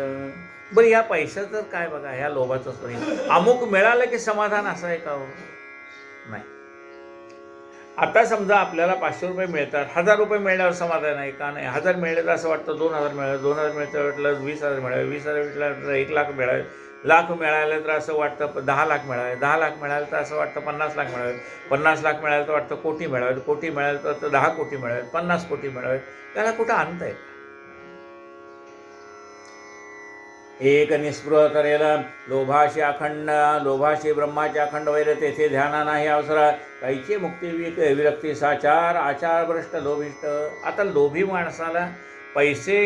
Speaker 1: बरं, ह्या पैशाचं काय बघा, ह्या लोभाचं स्वरूप. अमुक मिळालं की समाधान असं आहे का हो? नाही. आता समजा आपल्याला 500 रुपये मिळतात, 1000 रुपये मिळण्यावर समाधान आहे का? नाही. 1000 मिळले तर असं वाटतं 2000 मिळावे, 2000 मिळतं वाटलं 20,000 मिळावे, 20,000 मिळालं 1 लाख मिळावे, लाख मिळाले तर असं वाटतं 10 लाख मिळावे, 10 लाख मिळाले तर असं वाटतं 50 लाख मिळावे, 50 लाख मिळाले तर वाटतं कोटी मिळावे, कोटी मिळाले तर 10 कोटी मिळावे, 50 कोटी मिळावे. त्याला कुठं अंत आहे? एक निस्पृह करेल लोभाशी अखंड, लोभाशी ब्रह्माचे अखंड वैर तेथे ध्याना नाही अवसरा काहीचे मुक्ती विरक्ती साचार आचार भ्रष्ट लोभिष्ट. आता लोभी माणसाला पैसे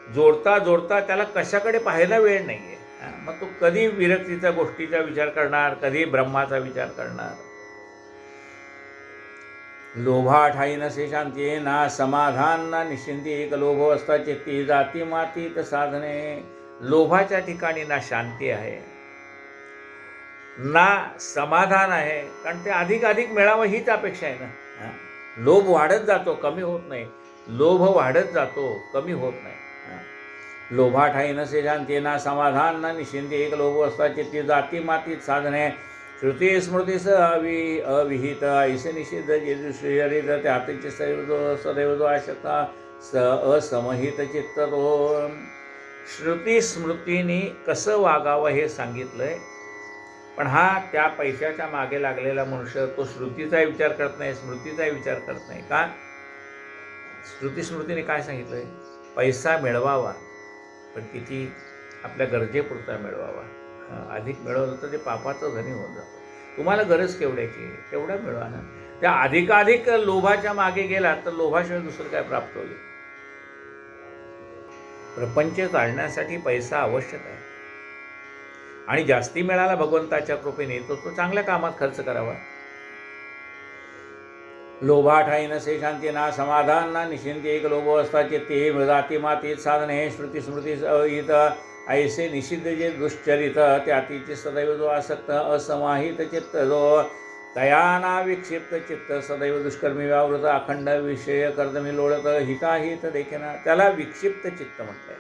Speaker 1: जोडता जोडता त्याला कशाकडे पाहायला वेळ नाही आहे. मग तो कधी विरक्तीच्या गोष्टीचा विचार करणार, कधी ब्रह्माचा विचार करणार. लोभा ठाई नसे शांती ना समाधान ना निश्चिंती एक लोभ असता चित्ती जाती मातीत साधने. लोभाच्या ठिकाणी ना शांती आहे ना समाधान आहे, कारण ते अधिक अधिक मिळावं हीच अपेक्षा आहे ना. लोभ वाढत जातो, कमी होत नाही. लोभ वाढत जातो, कमी होत नाही. लोभा ठाई नसे शांती ना समाधान ना निश्चिंती एक लोभ असता चित्ती जाती मातीत साधने. श्रुती स्मृतीस अविहित ऐसे निषिद्ध जेजुश्रीहरित त्यातचे सदैव जो आशक्ता असमहित चित्त तो. श्रुती स्मृतीने कसं वागावं हे सांगितलंय. पण हा त्या पैशाच्या मागे लागलेला मनुष्य तो श्रुतीचाही विचार करत नाही, स्मृतीचाही विचार करत नाही. का? श्रुती स्मृतीने काय सांगितलंय? पैसा मिळवावा, पण किती? आपल्या गरजेपुरता मिळवावा. अधिक मिळवलं तर ते पापाचं धनी होऊन जातं. तुम्हाला गरज केवढ्याची तेवढं मिळवा ना. त्या अधिकाधिक लोभाच्या मागे गेला तर लोभाशिवाय दुसरं काय प्राप्त होईल? प्रपंच चालण्यासाठी पैसा आवश्यक आहे आणि जास्ती मिळाला भगवंताच्या कृपेने तर तो चांगल्या कामात खर्च करावा. लोभा ठाई नसे शांती ना समाधान ना निश्चिंती एक लोभ असता चित्ती जाती मातीत साधने. श्रुती स्मृती अविहित ऐसे निषिद्ध जे दुश्चरित त्यातीचे सदैव जो आसक्त असमाहित चित्त जो तयाना विक्षिप्त चित्त सदैव दुष्कर्मी व्यावृत अखंड विषय कर्दमी लोळत हिताहित देखील त्याला विक्षिप्त चित्त म्हटलंय.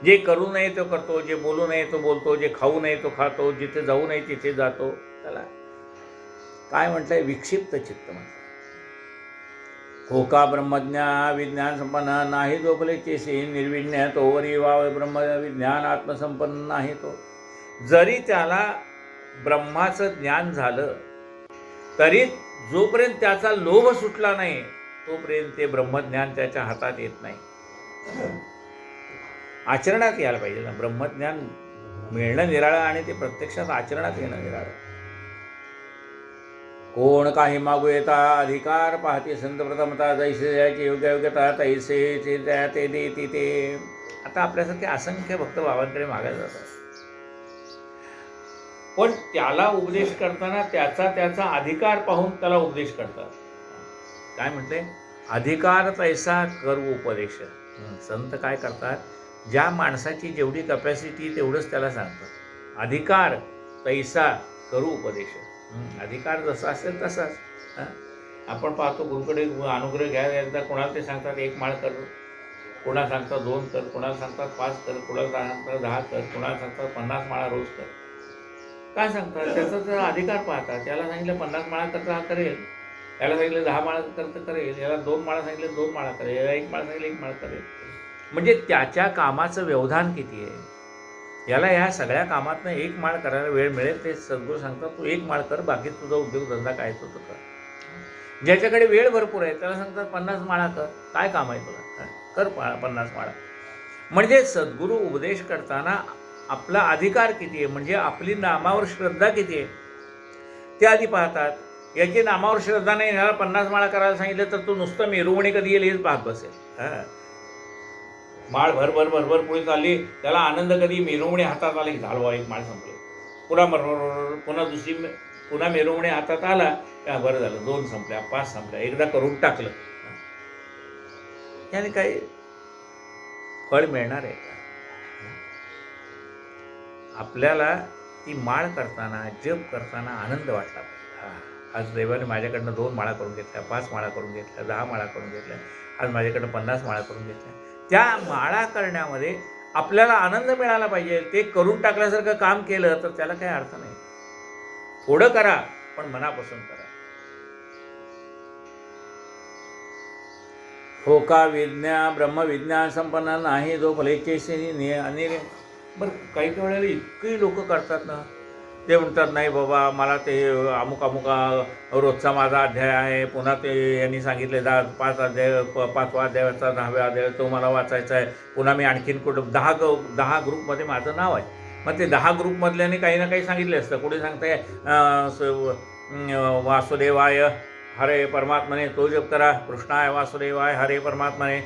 Speaker 1: जे करू नये तो करतो, जे बोलू नये तो बोलतो, जे खाऊ नये तो खातो, जिथे जाऊ नये तिथे जातो. त्याला काय म्हटलंय? विक्षिप्त चित्त म्हटलं. हो का ब्रह्मज्ञा विज्ञान संपन्न नाही जो फलेचेसी निर्विज्ञ तोवरी वाव ब्रह्म विज्ञान आत्मसंपन्न नाही तो. जरी त्याला ब्रह्माचं ज्ञान झालं तरी जोपर्यंत त्याचा लोभ सुटला नाही तोपर्यंत ते ब्रह्मज्ञान त्याच्या हातात येत नाही. आचरणात यायला पाहिजे ना. ब्रह्मज्ञान मिळणं निराळं आणि ते प्रत्यक्षात आचरणात येणं निराळं. कोण काही मागू येता अधिकार पाहते संत प्रथमता जैसे जायची योग्य योग्यता तैसे ते देती ते. आता आपल्यासारखे असंख्य भक्त बाबांकडे मागायला जातात, पण त्याला उपदेश करताना त्याचा अधिकार पाहून त्याला उपदेश करतात. काय म्हटले? अधिकार तैसा करू उपदेश. संत काय करतात? ज्या माणसाची जेवढी कपॅसिटी तेवढंच त्याला सांगतात. अधिकार तैसा करू उपदेश. अधिकार जसा असेल तसाच. आपण पाहतो गुरुकडे अनुग्रह घ्यायला एकदा कोणाला ते सांगतात 1 माळ कर, कोणाला सांगतात 2 कर, कोणाला सांगतात 5 कर, कोणाला सांगतात 10 कर, कोणाला सांगतात 50 माळा रोज कर. काय सांगतात? त्याचा अधिकार पाहतात. त्याला सांगितलं 50 माळा करता हा करेल, याला सांगितलं 10 माळा करता करेल, याला 2 माळा सांगितलं 2 माळा करेल, याला 1 माळा सांगितलं 1 माळा करेल. म्हणजे त्याच्या कामाचं व्यवधान किती आहे. याला ह्या सगळ्या कामातनं 1 माळ करायला वेळ मिळेल ते सद्गुरू सांगतात तू 1 माळ कर, बाकी तुझा उद्योगधंदा काय तो कर. ज्याच्याकडे वेळ भरपूर आहे त्याला सांगतात 50 माळा कर, काय काम आहे तुला, कर 50 माळा. म्हणजे सद्गुरू उपदेश करताना आपला अधिकार किती आहे, म्हणजे आपली नामावर श्रद्धा किती आहे ते आधी पाहतात. याची नामावर श्रद्धा नाही, ह्याला 50 माळा करायला सांगितलं तर तू नुसतं मिरवणी कधी येईल हेच पाहत बसेल. माळ भरभर पुढे चालली, त्याला आनंद कधी मिरवणी हातात आली झालं 1 माळ संपली. पुन्हा दुसरी पुन्हा मिरवणी हातात आला का बरं झालं 2 संपल्या 5 संपल्या, एकदा करून टाकलं. याने काही फळ मिळणार आहे का? आपल्याला ती माळ करताना जप करताना आनंद वाटला पाहिजे. आज देवाने माझ्याकडनं 2 माळा करून घेतल्या, 5 माळा करून घेतल्या, 10 माळा करून घेतल्या, आज माझ्याकडनं 50 माळा करून घेतल्या. त्या माळा करण्यामध्ये आपल्याला आनंद मिळाला पाहिजे. ते करून टाकल्यासारखं काम केलं तर त्याला काही अर्थ नाही. थोडं करा पण मनापासून करा. हो का विज्ञान ब्रह्मविज्ञान संपन्न नाही जो फलेचे अनिर्य. बरं काही वेळेला इतकी लोक करतात ना, ते म्हणतात नाही बाबा मला ते अमुक रोजचा माझा अध्याय आहे, पुन्हा ते यांनी सांगितले 5 अध्याय 5वा अध्यायाचा 10व्या अध्याय तो मला वाचायचा आहे. पुन्हा मी आणखीन कुठं 10 ग्रुपमध्ये माझं नाव आहे. मग ते 10 ग्रुपमधल्याने काही ना काही सांगितले असतं. कुठे सांगताय वासुदेवाय हरे परमात्मने तो जप करा, कृष्णाय वासुदेवाय हरे परमात्मने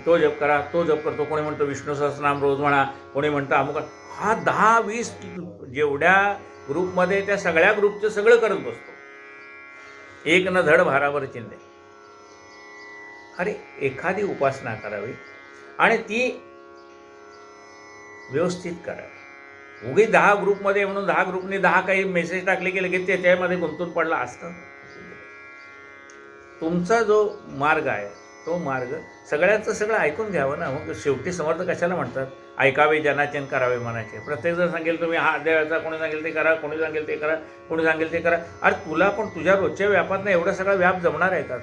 Speaker 1: तो जप करा, तो जप करतो. कोणी म्हणतो विष्णू सहस्रनाम रोज म्हणा, कोणी म्हणतं अमुक. हा 10-20 जेवढ्या ग्रुपमध्ये त्या सगळ्या ग्रुपचं सगळं करत बसतो. एक न धड भारावर चिंधे. अरे एखादी उपासना करावी आणि ती व्यवस्थित करावी. उगी 10 ग्रुपमध्ये म्हणून 10 ग्रुपने 10 काही मेसेज टाकले की लगेच त्याच्यामध्ये गुंतून पडला असतं. तुमचा जो मार्ग आहे तो मार्ग सगळ्यांचं सगळं ऐकून घ्यावं ना. मग शेवटी समर्थ कशाला म्हणतात ऐकावे जनाचन करावे मनाचे. प्रत्येक जण सांगेल तुम्ही हा अध्यायाचा, कोणी सांगेल ते करा, कोणी सांगेल ते करा, कोणी सांगेल ते करा. अरे तुला पण तुझ्या रोजच्या व्यापातनं एवढा सगळा व्याप जमणार आहे का?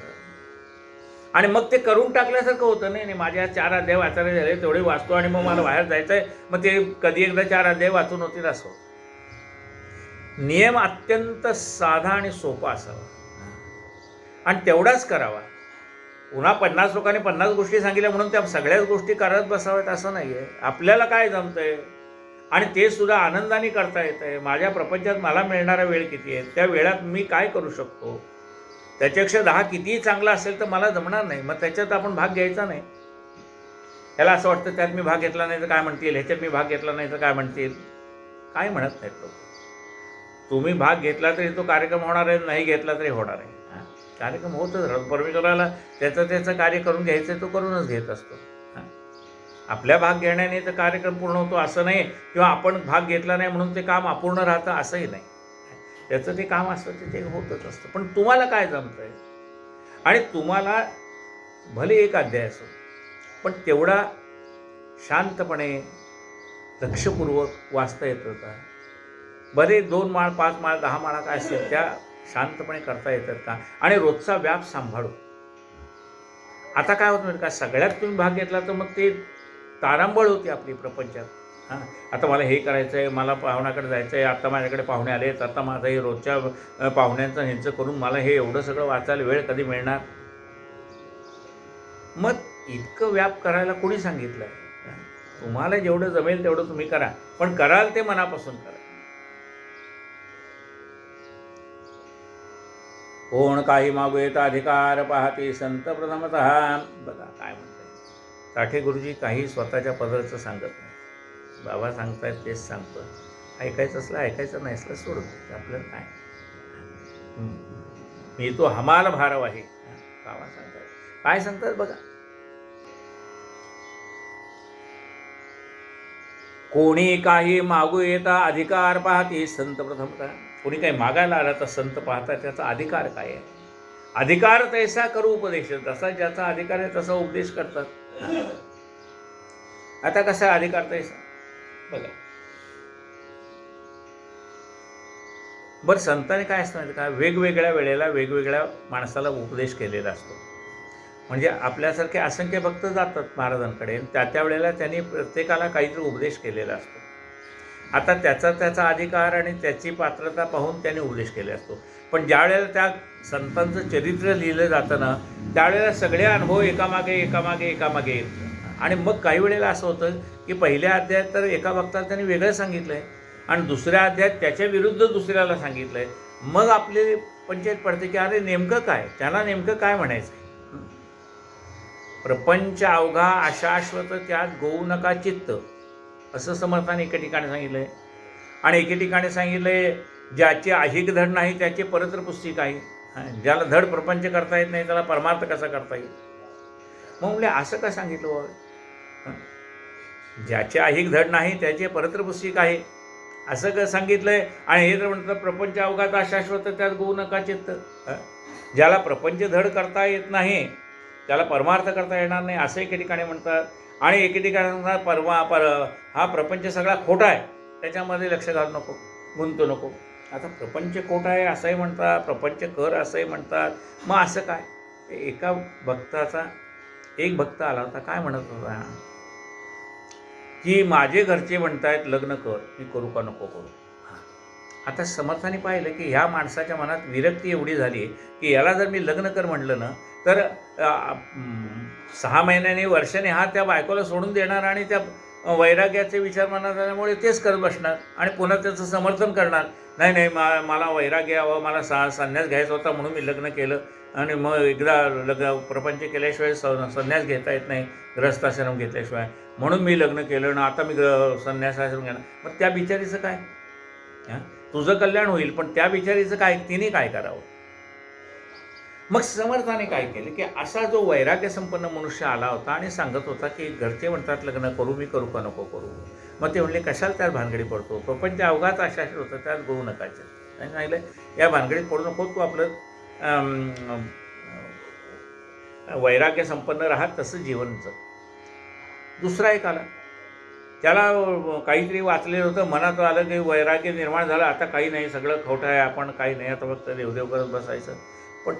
Speaker 1: आणि मग ते करून टाकल्यासारखं होतं. नाही माझ्या 4 अध्याय वाचायला झाले तेवढे वाचतो आणि मग मला बाहेर जायचं आहे, मग ते कधी एकदा 4 अध्याय वाचून होतील असं. नियम अत्यंत साधा आणि सोपा असावा आणि तेवढाच करावा. पुन्हा 50 लोकांनी 50 गोष्टी सांगितल्या म्हणून त्या सगळ्याच गोष्टी करत बसाव्यात असं नाही आहे. आपल्याला काय जमतंय आणि ते सुद्धा आनंदाने करता येतं आहे. माझ्या प्रपंचात मला मिळणारा वेळ किती आहे, त्या वेळात मी काय करू शकतो, त्याच्यापेक्षा 10 कितीही चांगला असेल तर मला जमणार नाही. मग त्याच्यात आपण भाग घ्यायचा नाही. त्याला असं वाटतं त्यात मी भाग घेतला नाही तर काय म्हणतील, ह्याच्यात मी भाग घेतला नाही तर काय म्हणतील. काय म्हणत नाहीत लोक. तुम्ही भाग घेतला तरी तो कार्यक्रम होणार आहे, नाही घेतला तरी होणार आहे. कार्यक्रम होतच राहतो. परमेश्वराला त्याचं कार्य करून घ्यायचं तो करूनच घेत असतो. आपल्या भाग घेण्याने तर कार्यक्रम पूर्ण होतो असं नाही, किंवा आपण भाग घेतला नाही म्हणून ते काम अपूर्ण राहतं असंही नाही. त्याचं ते काम असतं ते होतच असतं. पण तुम्हाला काय जमतं आहे आणि तुम्हाला भले 1 अध्याय असो पण तेवढा शांतपणे लक्षपूर्वक वाचता येतं का? बरे 2 माळ 5 माळ 10 माळा काय असतील त्या शांतपणे करता येतात का? आणि रोजचा व्याप सांभाळून. आता काय होतं माहिती का, सगळ्यात तुम्ही भाग घेतला तर मग ते तारांबळ होती आपली प्रपंचात. हां, आता मला हे करायचं आहे, मला पाहुण्याकडे जायचं आहे, आता माझ्याकडे पाहुणे आलेत, आता माझं हे रोजच्या पाहुण्यांचं ह्यांचं करून मला हे एवढं सगळं वाचायला वेळ कधी मिळणार? मग इतकं व्याप करायला कोणी सांगितलं आहे? तुम्हाला जेवढं जमेल तेवढं तुम्ही करा, पण कराल ते मनापासून करा. कोण काही मागू येता अधिकार पाहते संत प्रथमतः. बघा काय म्हणतात साठे गुरुजी, काही स्वतःच्या पदरचं सांगत नाही. बाबा सांगतायत तेच सांगतो. ऐकायचं असलं ऐकायचं, नाही असलं सोडून द्यायचं. आपल्याला काय, मी तो हमाल भारव आहे. बाबा सांगतात काय सांगतात बघा. कोणी काही मागू येता अधिकार पाहते संत प्रथमतः. कोणी काही मागायला आला तर संत पाहतात त्याचा अधिकार काय आहे. अधिकार तैसा करू उपदेश, जसा ज्याचा अधिकार आहे तसा उपदेश करतात. आता कसा अधिकार तैसा बघा. बरं, संतांनी काय असतं माहिती का, वेगवेगळ्या वेळेला वेगवेगळ्या माणसाला उपदेश केलेला असतो. म्हणजे आपल्यासारखे असंख्य भक्त जातात महाराजांकडे, त्या वेळेला त्यांनी प्रत्येकाला काहीतरी उपदेश केलेला असतो. आता त्याचा अधिकार आणि त्याची पात्रता पाहून त्यांनी उपदेश केले असतो. पण ज्या वेळेला त्या संतांचं चरित्र लिहिलं जातं ना, त्यावेळेला सगळे अनुभव एकामागे येतात. आणि मग काही वेळेला असं होतं की पहिल्या अध्यायात तर एका भक्ताला त्यांनी वेगळं सांगितलं आहे आणि दुसऱ्या अध्यायात त्याच्या विरुद्ध दुसऱ्याला सांगितलं आहे. मग आपली पंचायत पडते की अरे नेमकं काय, त्याला नेमकं काय म्हणायचं आहे. प्रपंच अवघा अशाश्वत त्यात गोऊ नका चित्त, असं समर्थाने एके ठिकाणी सांगितलं आहे. आणि एके ठिकाणी सांगितलं आहे ज्याचे ऐहिक धड नाही त्याचे परत्र पुस्तिक आहे. ज्याला धड प्रपंच करता येत नाही त्याला परमार्थ कसा करता येईल. मग म्हणजे असं का सांगितलं, ज्याचे ऐहिक धड नाही त्याचे परत्र पुस्तिक आहे असं का सांगितलंय. आणि हे तर म्हणतात प्रपंच अवघात अशाश्वत त्यात गोऊ नका चित्त. ज्याला प्रपंच धड करता येत नाही त्याला परमार्थ करता येणार नाही असं एके ठिकाणी म्हणतात. आणि एके ठिकाणी म्हणतात हा प्रपंच सगळा खोटा आहे, त्याच्यामध्ये लक्ष घालू नको, गुंतू नको. आता प्रपंच खोटा आहे असंही म्हणतात, प्रपंच कर असंही म्हणतात. मग असं काय, एका भक्ताचा एक भक्त आला होता, काय म्हणत होता की माझे घरचे म्हणतायत लग्न कर, मी करू का नको करू. आता समर्थाने पाहिलं की ह्या माणसाच्या मनात विरक्ती एवढी झाली की याला जर मी लग्न कर म्हटलं ना तर 6 महिन्याने वर्षाने हा त्या बायकोला सोडून देणार आणि त्या वैराग्याचे विचार मनात आल्यामुळे तेच करत बसणार आणि पुन्हा त्याचं समर्थन करणार. नाही मला वैराग्य यावं, मला संन्यास घ्यायचा होता म्हणून मी लग्न केलं आणि मग एकदा प्रपंच केल्याशिवाय संन्यास घेता येत नाही, गृहस्थाश्रम घेतल्याशिवाय, म्हणून मी लग्न केलं ना आता मी संन्यासाश्रम घेणार. मग त्या बिचारीचं काय, तुझं कल्याण होईल पण त्या बिचारीचं काय, तिने काय करावं. मग समर्थाने काय केलं की असा जो वैराग्य संपन्न मनुष्य आला होता आणि सांगत होता की घरचे म्हणतात लग्न करू, मी करू का नको करू. मग ते म्हणले कशाला त्यात भानगडी पडतो, प्रपंच अवघात अशाच होतं त्यात गोळू नकायचं. आणि सांगितलं या भानगडीत पडू नको, तू आपलं वैराग्य संपन्न राहत तसं जीवनचं. दुसरा एक आला, त्याला काहीतरी वाचलेलं होतं, मनात आलं की वैराग्य निर्माण झालं, आता काही नाही, सगळं खोटं आहे, आपण काही नाही, आता फक्त देवदेव करत बसायचं. पण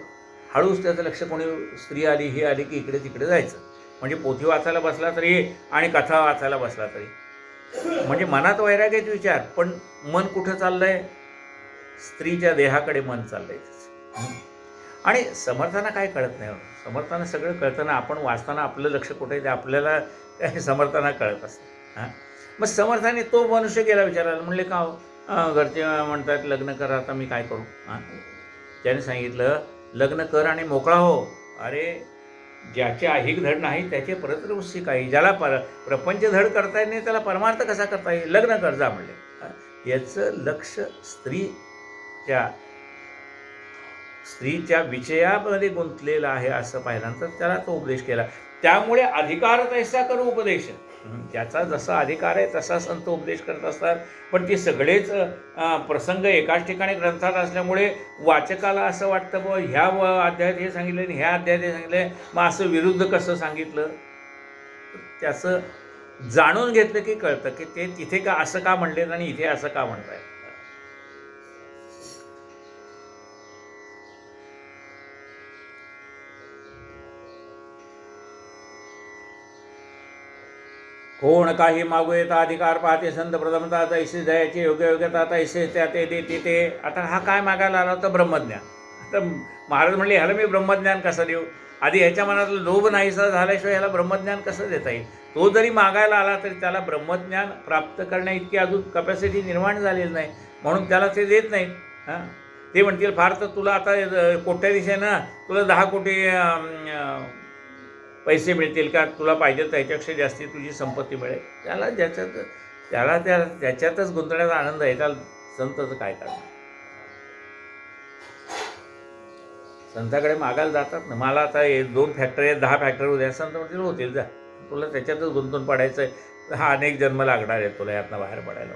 Speaker 1: हळूच त्याचं लक्ष, कोणी स्त्री आली ही आली की इकडे तिकडे जायचं. म्हणजे पोथी वाचायला बसला तरी आणि कथा वाचायला बसला तरी, म्हणजे मनात वैराग्याचे विचार, पण मन कुठं चाललंय, स्त्रीच्या देहाकडे मन चाललंय. आणि समर्थांना काय कळत नाही, समर्थांना सगळं कळतं ना. आपण वाचताना आपलं लक्ष कुठे ते आपल्याला समर्थांना कळत असतं. मग समर्थाने तो मनुष्य गेला विचारायला, म्हणले का घरचे म्हणतात लग्न करा, आता मी काय करू. त्याने सांगितलं लग्न कर आणि मोकळा हो. अरे ज्याचे ऐहिक धड नाही त्याचे परत्र पुस्तिक आहे. ज्याला प्रपंच धड करता येत नाही त्याला परमार्थ कसा करता येईल, लग्न कर जा म्हणले. याचं लक्ष स्त्रीच्या विषयामध्ये गुंतलेला आहे असं पाहिल्यानंतर त्याला तो उपदेश केला. त्यामुळे अधिकार तैसा करू उपदेश, ज्याचा जसा अधिकार आहे तसा संत उपदेश करत असतात. पण ते सगळेच प्रसंग एकाच ठिकाणी ग्रंथात असल्यामुळे वाचकाला असं वाटतं बुवा ह्या अध्यायात हे सांगितलं आणि ह्या अध्यायात हे सांगितलं, मग असं विरुद्ध कसं सांगितलं. त्याचं जाणून घेतलं की कळतं की ते तिथे का असं का म्हणलेत आणि इथे असं का म्हणतायत. कोण काही मागू येता अधिकार पाहते संत प्रथमता तैसे दयाची योग्य योग्यता तैसे त्या ते देते ते. आता हा काय मागायला आला होता? ब्रह्मज्ञान. आता महाराज म्हणले ह्याला मी ब्रह्मज्ञान कसं देऊ? आधी ह्याच्या मनातलं लोभ नाहीसा झाल्याशिवाय ह्याला ब्रह्मज्ञान कसं देता येईल? तो जरी मागायला आला तरी त्याला ब्रह्मज्ञान प्राप्त करण्या इतकी अजून कपॅसिटी निर्माण झालेली नाही, म्हणून त्याला ते देत नाहीत. हां, ते म्हणतील फार तर तुला आता कोट्याधीश आहे ना, तुला 10 कोटी पैसे मिळतील का? तुला पाहिजे त्याच्यापेक्षा जास्ती तुझी संपत्ती मिळेल. त्याला त्याच्यातच गुंतण्याचा आनंद आहे. त्याला संतचं काय करणार? संताकडे मागायला जातात ना, मला आता 2 फॅक्टरी आहेत, 10 फॅक्टरी उद्या. संत म्हणतील होतील, जा, तुला त्याच्यातच गुंतून पडायचं आहे, हा अनेक जन्म लागणार आहे तुला यातनं बाहेर पडायला.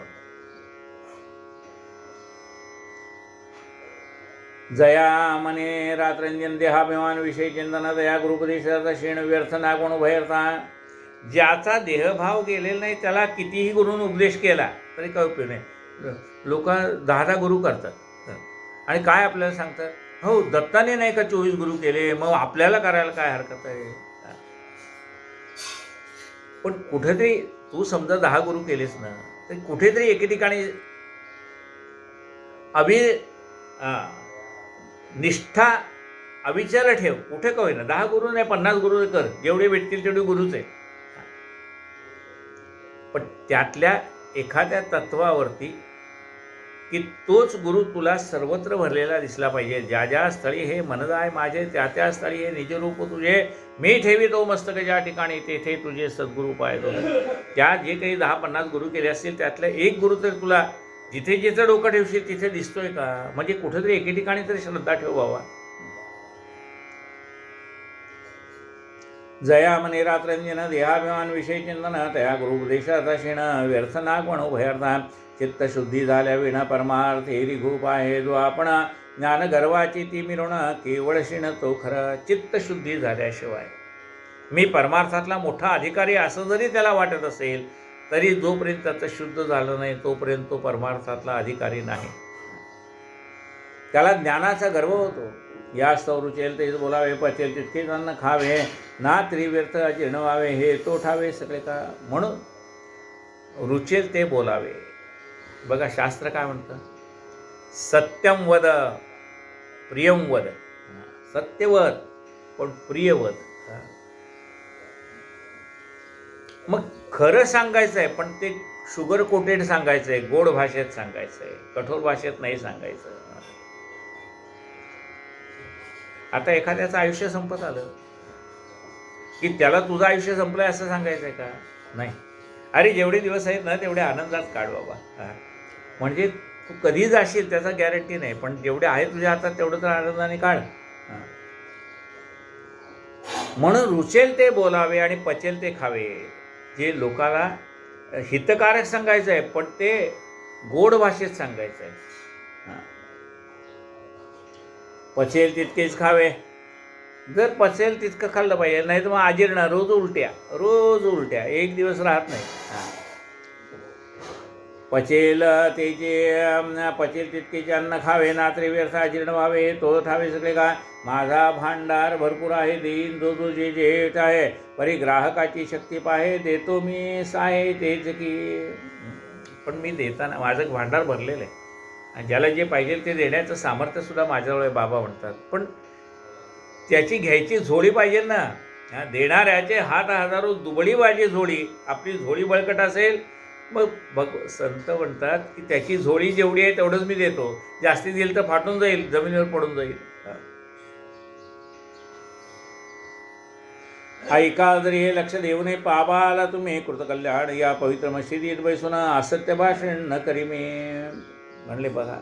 Speaker 1: जया मने रात्रंजन देहाभिमान विषय चिंतन दया गुरुपदेशाचा क्षीण व्यर्थ ना गुण भयर्था. ज्याचा देहभाव गेलेला नाही त्याला कितीही गुरुन उपदेश केला तरी काय उपयोग नाही. लोक 10 गुरु करतात आणि काय आपल्याला सांगतात, हो दत्ताने नाही का 24 गुरु केले, मग आपल्याला करायला काय हरकत आहे? पण कुठेतरी तू समजा 10 गुरु केलेस ना, तर कुठेतरी एके ठिकाणी निष्ठा अविचार ठेव. कुठे का होईना, 10 गुरु नाही 50 गुरु कर, जेवढे भेटतील तेवढे गुरुच आहे. पण त्यातल्या एखाद्या तत्वावरती की तोच गुरु तुला सर्वत्र भरलेला दिसला पाहिजे. ज्या ज्या स्थळी हे मनदाय माझे त्या त्या स्थळी हे निजरूप तुझे मी ठेवितो मस्तक ज्या ठिकाणी तेथे तुझे सद्गुरु पाहतो. त्या जे काही 10-50 गुरु केले असतील त्यातले एक गुरु तर तुला जिथे जिथे डोकं ठेवशील तिथे दिसतोय का? म्हणजे कुठेतरी एके ठिकाणी तरी श्रद्धा ठेव बाबा. जया मने रात्रंजन देहाभिमान विषय चिंतन तया गुरुपदेशाचा क्षीण व्यर्थ ना कोण भयर्था. चित्तशुद्धी झाल्या विना परमार्थ हेरी खूप आहे जो आपण ज्ञान गर्वाची ती मिरवण केवळ क्षीण तो खरं. चित्तशुद्धी झाल्याशिवाय मी परमार्थातला मोठा अधिकारी असं जरी त्याला वाटत असेल तरी जोपर्यंत त्याचं शुद्ध झालं नाही तोपर्यंत तो परमार्थातला अधिकारी नाही. त्याला ज्ञानाचा गर्व होतो. या स्तव रुचेल तेच बोलावे पचेल तितकेच अन्न खावे ना त्रिव्यर्थ अजीर्ण व्हावे हे तो ठावे सगळे का. म्हणून रुचेल ते बोलावे. बघा शास्त्र काय म्हणतं, सत्यम वद प्रियम वद. सत्यवद पण प्रियवद. मग खरं सांगायचं आहे पण ते शुगर कोटेड सांगायचं आहे, गोड भाषेत सांगायचं आहे, कठोर भाषेत नाही सांगायचं. आता एखाद्याचं आयुष्य संपत आलं की त्याला तुझं आयुष्य संपलंय असं सांगायचं आहे का? नाही. अरे जेवढे दिवस आहेत ना तेवढे आनंदात काढ बाबा. म्हणजे तू कधी जाशील त्याचा गॅरंटी नाही, पण जेवढे आहे तुझ्या हातात तेवढं तर आनंदाने काढ. म्हणून रुचेल ते बोलावे आणि पचेल ते खावे. जे लोकाला हितकारक सांगायचं आहे पण ते गोड भाषेत सांगायचं आहे. पचेल तितकेच खावे. जर पचेल तितकं खाल्लं पाहिजे, नाही तर मग अजीर्ण, रोज उलट्या, एक दिवस राहत नाही. पचेल तितकेचे अन्न खावे ना त्रिव्यर्थ अजीर्ण व्हावे तो ठावे सगळे का. माझा भांडार भरपूर आहे देईन जो जो जे जे आहे परी ग्राहकाची शक्ती पाहे देतो मी साहे तेच की. पण मी देताना माझं भांडार भरलेलं आहे आणि ज्याला जे पाहिजे ते देण्याचं सामर्थ्यसुद्धा माझ्याजवळ आहे बाबा म्हणतात. पण त्याची घ्यायची झोळी पाहिजे ना. देणाऱ्याचे हात हजारो दुबळी पाहिजे झोळी. आपली झोळी बळकट असेल मग संत म्हणतात की त्याची झोळी जेवढी आहे तेवढंच मी देतो, जास्ती दिली तर फाटून जाईल, जमिनीवर पडून जाईल. ऐका जरी हे लक्ष देऊ नये पापाला तुम्ही कृतकल्याण या पवित्र मशिदीत बसून असत्य भाषण न करी मी. म्हणले बघा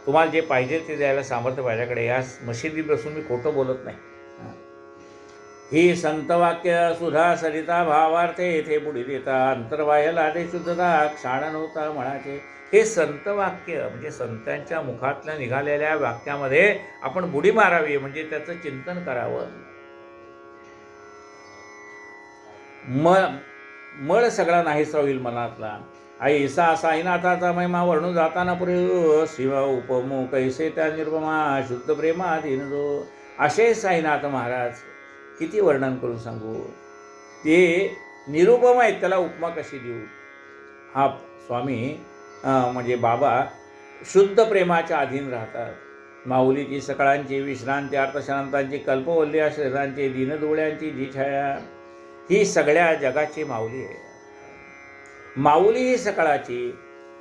Speaker 1: तुम्हाला जे पाहिजे ते द्यायला सामर्थ्य माझ्याकडे, या मशिदीत बसून मी खोटं बोलत नाही. ही संतवाक्य सुधा सरिता भावार्थे येथे बुडी देता अंतर्बाह्य लादे शुद्धता क्षाण नव्हता म्हणाचे. हे संतवाक्य म्हणजे संतांच्या मुखातल्या निघालेल्या वाक्यामध्ये आपण बुडी मारावी, म्हणजे त्याचं चिंतन करावं. मळ सगळा नाहीसा होईल मनातला. ऐसा साईनाथाचा महिमा वर्णू जाताना पुरे शिवा उपमो कैसे त्या निर्पमा शुद्ध प्रेमाधीन जो. असे साईनाथ महाराज किती वर्णन करून सांगू. ते निरुपम आहेत, त्याला उपमा कशी देऊ. हा स्वामी म्हणजे बाबा शुद्ध प्रेमाच्या अधीन राहतात. माऊलीची सकाळांची विश्रांती, अर्थशांतांची कल्पवल्ली, आश्रयांची दीनदुबळ्यांची जी छाया, ही सगळ्या जगाची माऊली आहे. माऊली ही सकाळाची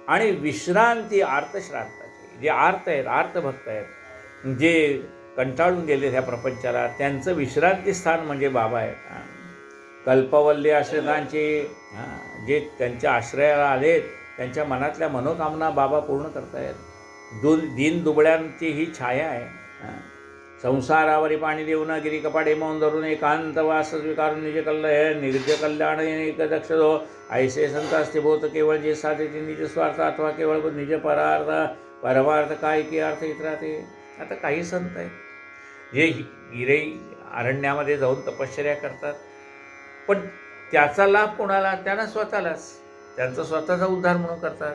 Speaker 1: आणि विश्रांती आर्तश्रांताची. जे आर्त आहेत, आर्तभक्त आहेत, जे कंटाळून गेले ह्या प्रपंचाला, त्यांचं विश्रांती स्थान म्हणजे बाबा आहेत. कल्पवल्ली आश्रयांची, जे त्यांच्या आश्रयाला आलेत त्यांच्या मनातल्या मनोकामना बाबा पूर्ण करतायत. दीन दुबळ्यांची ही छाया आहे. संसारावरी पाणी देऊन गिरी कपाडे मौन धरून एकांतवास स्वीकारून निज निर्ज कल्याण एक दक्ष दो. ऐसे संत असते बोत केवळ जे साधे ते निज स्वार्थ अथवा केवळ निज परार्थ परमार्थ काय की अर्थ इतराते. आता काही संत आहेत जे गिरे अरण्यामध्ये जाऊन तपश्चर्या करतात, पण त्याचा लाभ कोणाला, त्यांना स्वतःलाच, त्यांचा स्वतःचा उद्धार म्हणून करतात.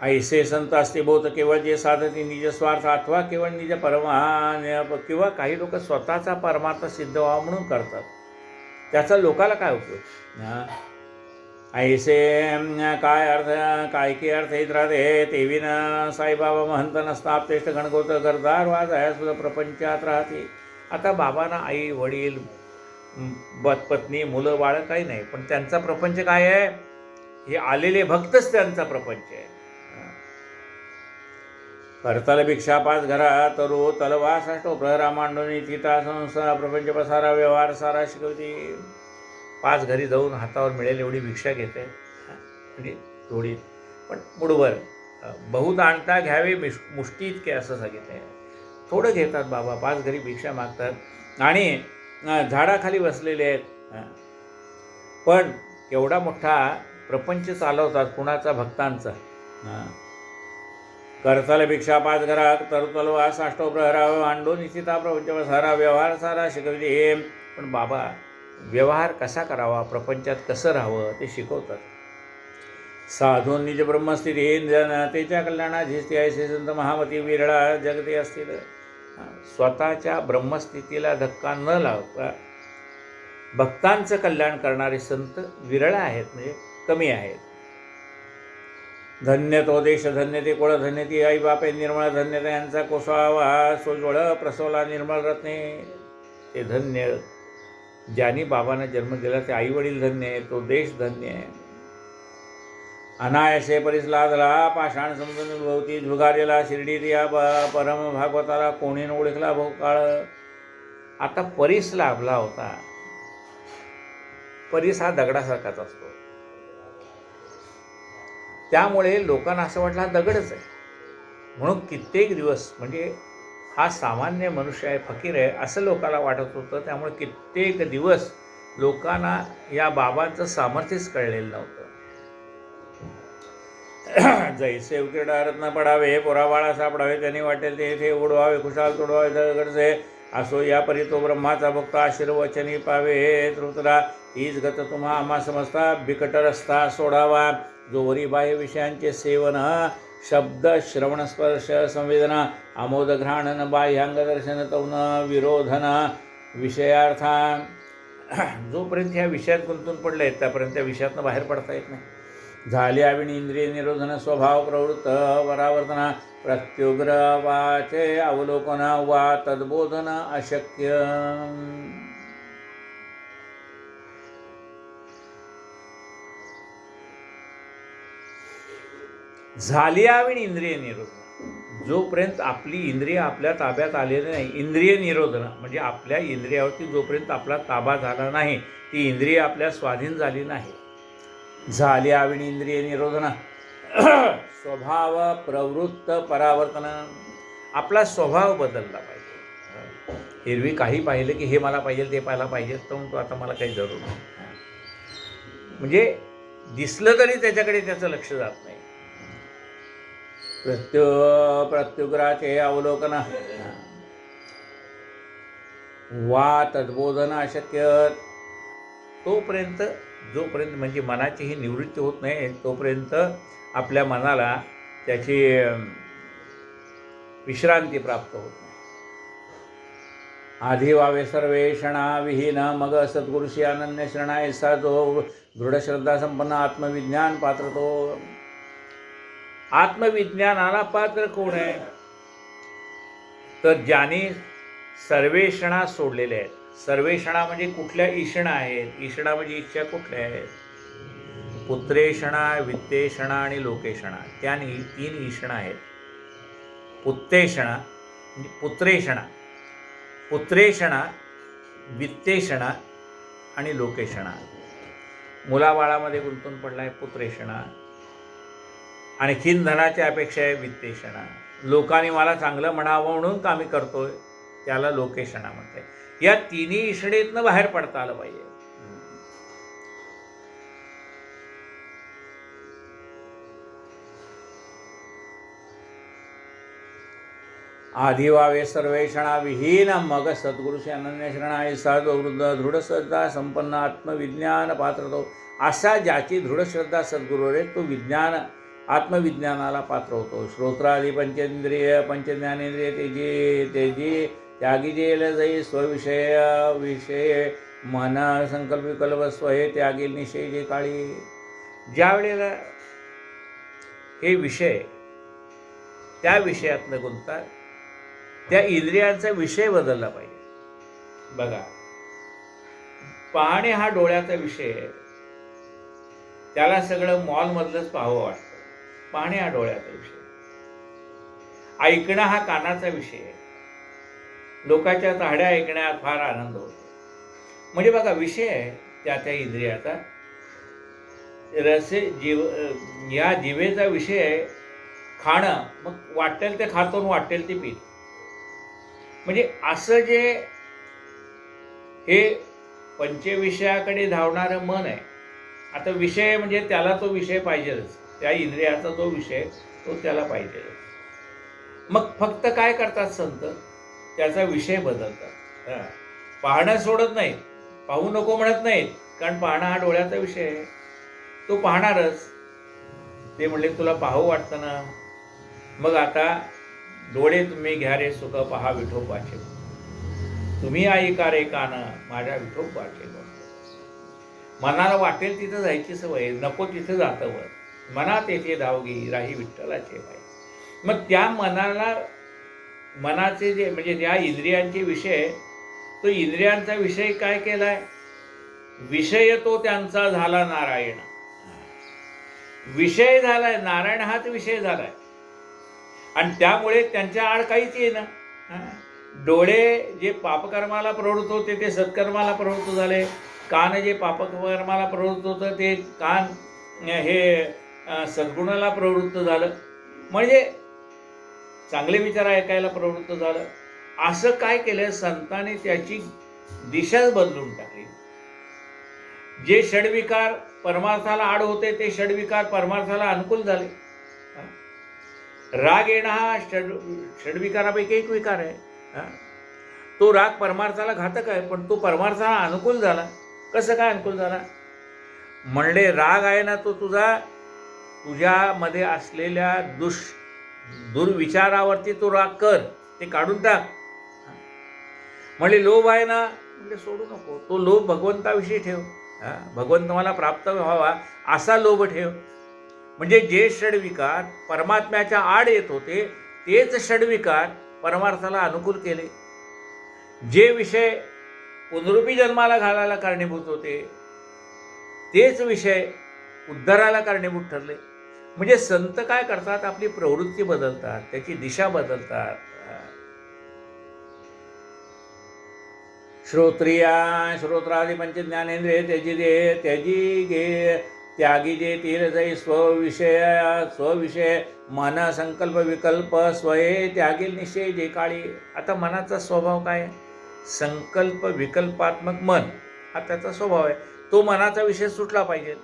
Speaker 1: ऐसे संत असते बोत केवळ जे साधते निज स्वार्थ अथवा केवळ निज परमा, किंवा काही लोक स्वतःचा परमार्थ सिद्ध व्हावा म्हणून करतात, त्याचा लोकाला काय उपयोग. ऐसे काय अर्थ काय की अर्थ येत राहते तेवी न साईबाबा महंत नसताप तेष्ट गणगोत गरदार वाज आहे सुद्धा प्रपंचात राहते. आता बाबांना आई वडील पत्नी मुलं बाळ काही नाही, पण त्यांचा प्रपंच काय आहे, हे आलेले भक्तच त्यांचा प्रपंच आहे. करतल भिक्षा पाच घरा तरो तलवा साष्टो प्रहरा मांडोनी चिता संसार प्रपंच पसारा व्यवहार सारा शिकवते. 5 घरी जाऊन हातावर मिळेल एवढी भिक्षा घेते, म्हणजे थोडी पण मुठभर, बहुत आणता घ्यावे मुष्टी इतके असं सांगितलं आहे. थोडं घेतात बाबा, 5 घरी भिक्षा मागतात आणि झाडाखाली बसलेले आहेत, पण एवढा मोठा प्रपंच चालवतात कुणाचा, भक्तांचा. करतल भिक्षा 5 घरा तरुतलवा साष्टो प्रहरा मांडो निश्चिता प्रपंच सारा व्यवहार सारा शिकवते. हे पण बाबा व्यवहार कसा करावा, प्रपंचात कसं राहावं ते शिकवतात. साधून निज ब्रह्मस्थिती जनतेच्या कल्याणा झिस्ती ऐसे संत महामती विरळा जगते असतील. स्वतःच्या ब्रह्मस्थितीला धक्का न लावता भक्तांचं कल्याण करणारे संत विरळ आहेत, म्हणजे कमी आहेत. धन्य तो देश धन्य ते कुळ धन्य ती आई बापे निर्मळ धन्य यांचा कोसावा सोजवळ प्रसवला निर्मळ रत्ने. ते धन्य ज्यांनी बाबांना जन्म दिला ते आई वडील धन्य आहे, तो देश धन्य आहे. अनायसे परीस लादला पाषाण समजून भोवती झुगारेला शिर्डीत या परम भागवताला कोणीन ओळखला भोकाळ. आता परीस लाभला होता. परीस हा दगडासारखाच असतो, त्यामुळे लोकांना असं वाटलं हा दगडच आहे म्हणून कित्येक दिवस, म्हणजे हा सामान्य मनुष्य आहे, फकीर आहे असं लोकांना वाटत होतं. त्यामुळे कित्येक दिवस लोकांना या बाबांचं सामर्थ्यच कळलेलं नव्हतं. जैसे उकिरडा रत्न पडावे पोराबाळा सापडावे त्यांनी वाटेल ते येथे उडवावे खुशाल तोडवावे दगडचे असो या परी तो ब्रह्माचा भक्त आशीर्वचनी पावे. तृतला हीच गत तुम्हा आम्हा समजता बिकट रस्ता सोडावा. जोवरी बाह्य विषयांचे सेवन शब्द श्रवण स्पर्श संवेदना आमोद घ्राणन बाह्यांग दर्शन तौन विरोधन विषयार्था. जोपर्यंत ह्या विषयात गुंतून पडले आहेत त्यापर्यंत त्या विषयातनं बाहेर पडता येत नाही. झाली आविण इंद्रिय निरोधन स्वभाव प्रवृत्त परावर्तना प्रत्युग्र वाचे अवलोकन वा तद्बोधन अशक्य. झाली आविण इंद्रिय निरोधन, जोपर्यंत आपली इंद्रिय आपल्या ताब्यात आलेली नाही. इंद्रिय निरोधन म्हणजे आपल्या इंद्रियावरती जोपर्यंत आपला ताबा झाला नाही, ती इंद्रिय आपल्या स्वाधीन झाली नाही. झाली आविण इंद्रिय निरोधन स्वभाव प्रवृत्त परावर्तन, आपला स्वभाव बदलला पाहिजे. एरवी काही पाहिलं की हे मला पाहिजे ते पाहायला पाहिजे, तर तो आता मला काही जरूर नाही, म्हणजे दिसलं तरी त्याच्याकडे त्याचं लक्ष जात नाही. प्रत्युग्राचे अवलोकन वा तद्बोधन अशक्य, तोपर्यंत जोपर्यंत म्हणजे मनाची ही निवृत्ती होत नाही तोपर्यंत आपल्या मनाला त्याची विश्रांती प्राप्त होत नाही. आधी व्हावे सर्वेषणा विहीन मग सद्गुरुशी अनन्य शरणाय सा जो दृढश्रद्धा संपन्न आत्मविज्ञान पात्र तो. आत्मविज्ञानाला पात्र कोण आहे? तर ज्याने सर्वेषणा सोडलेल्या आहेत. सर्वेषणा म्हणजे कुठल्या ईषणा आहेत? ईषणा म्हणजे इच्छा कुठल्या आहेत? पुत्रेषणा, वित्तेषणा आणि लोकेषणा. त्याने 3 ईषणा आहेत. पुत्तेषणा म्हणजे पुत्रेषणा, पुत्रेषणा, वित्तेषणा आणि लोकेषणा. मुलाबाळामध्ये गुंतून पडला आहे पुत्रेषणा. आणखीन धनाची अपेक्षा आहे वित्तेषणा. लोकांनी मला चांगलं म्हणावं म्हणून कामी करतोय त्याला लोकेषणा म्हणते. या तिन्ही ईषणेतनं बाहेर पडता आलं पाहिजे. आधी व्हावे सर्वेषणा विहीन मग सद्गुरुशी अनन्य शरणाय सा जो वृद्ध दृढश्रद्धा संपन्न आत्मविज्ञान पात्र तो. असा ज्याची दृढश्रद्धा सद्गुरू रे तो विज्ञान आत्मविज्ञानाला पात्र होतो. श्रोत्रादी पंचेंद्रिय पंचज्ञानेंद्रिय तेजी त्यागी जेल जाई स्वविषय विषय मन संकल्प विकल्प स्वहे त्यागी निषय जे काळी. ज्या वेळेला हे विषय त्या विषयातनं गुंततात त्या इंद्रियांचा विषय बदलला पाहिजे. बघा, पाहणे हा डोळ्याचा विषय आहे. त्याला सगळं मॉलमधलंच पाहावं वाटतं. पाहणे हा डोळ्याचा विषय. ऐकणं हा कानाचा विषय आहे. लोकांच्या चाहड्या ऐकण्यात फार आनंद होतो. म्हणजे बघा, विषय आहे त्या त्या इंद्रियाचा. या जिभेचा विषय आहे खाणं. मग वाटेल ते खातो आणि वाटेल ते पीत. म्हणजे असं जे हे पंचविषयाकडे धावणारं मन आहे. आता विषय म्हणजे त्याला तो विषय पाहिजेच. त्या इंद्रियाचा तो विषय तो त्याला पाहिजे. मग फक्त काय करतात संत? त्याचा विषय बदलतात. पाहणं सोडत नाहीत, पाहू नको म्हणत नाहीत, कारण पाहणं हा डोळ्याचा विषय आहे. तो पाहणारच. ते म्हणले तुला पाहू वाटतं ना, मग आता डोळे तुम्ही घ्या रे सुख पहा विठोबाचे. तुम्ही ऐका रे कान माझ्या विठोबाचे. मनाला वाटेल तिथं जायची सवय, नको तिथं जातं वर. मनात येते धावगी राही विठ्ठलाचे पाय. मग त्या मनाला मनाचे जे म्हणजे त्या इंद्रियांचे विषय, तो इंद्रियांचा विषय काय केलाय? विषय तो त्यांचा झाला नारायण. विषय झालाय नारायण, हाच विषय झालाय. आणि त्यामुळे त्यांच्या आड काहीच येईना. डोळे जे पापकर्माला प्रवृत्त होते ते सत्कर्माला प्रवृत्त झाले. कान जे पापकर्माला प्रवृत्त होतं ते कान हे सद्गुणाला प्रवृत्त झालं. म्हणजे चांगले विचार ऐकायला प्रवृत्त झालं. असं काय केलं संतांनी? त्याची दिशाच बदलून टाकली. जे षड्विकार परमार्थाला आड होते ते षड्विकार परमार्थाला अनुकूल झाले. राग येणं हा षड्विकारापैकी एक विकार आहे. तो राग परमार्थाला घातक आहे, पण तो परमार्थाला अनुकूल झाला. कसं काय अनुकूल झाला? म्हणले राग आहे ना, तो तुझ्यामध्ये असलेल्या दुर्विचारावरती तो राग कर, ते काढून टाक. म्हणले लोभ आहे ना, म्हणजे सोडू नको. तो लोभ भगवंताविषयी ठेव. भगवंत मला प्राप्त व्हावा असा लोभ ठेव. म्हणजे जे षड्विकार परमात्म्याच्या आड येत होते तेच षड्विकार परमार्थाला अनुकूल केले. जे विषय पुनरुपी जन्माला घालायला कारणीभूत होते तेच विषय उद्धाराला कारणीभूत ठरले. म्हणजे संत काय करतात? आपली प्रवृत्ती बदलतात, त्याची दिशा बदलतात. श्रोत्रादी पंचज्ञानेंद्रिय त्याजी गे त्यागी जे तीर जाई स्वविषय मन संकल्प विकल्प स्वये त्यागी निश्चय जे काळी. आता मनाचा स्वभाव काय? संकल्प विकल्पात्मक मन हा त्याचा स्वभाव आहे. तो मनाचा विषय सुटला पाहिजे.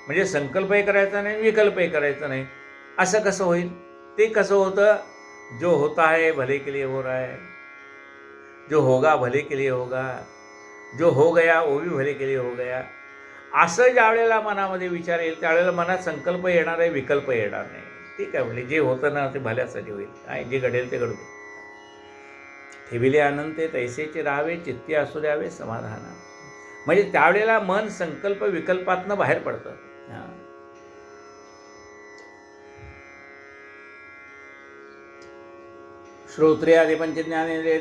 Speaker 1: म्हणजे संकल्पही करायचा नाही, विकल्पही करायचा नाही. असं कसं होईल? ते कसं होतं? जो होता है भले के लिए हो रहा है. जो होगा भले के लिए होगा, जो हो गया वो भी भले के लिए हो गया. असं ज्या वेळेला मनामध्ये विचार येईल त्यावेळेला मनात संकल्प येणार आहे, विकल्प येणार नाही. ठीक आहे म्हणजे जे होतं ना ते भल्यासाठी होईल, काय जे घडेल ते घडू. ठेविले अनंते तैसेचे राहावे, चित्ती असू द्यावे समाधान. म्हणजे त्यावेळेला मन संकल्प विकल्पातनं बाहेर पडतं. श्रोत्रे आदी पंचज्ञानेंद्रिय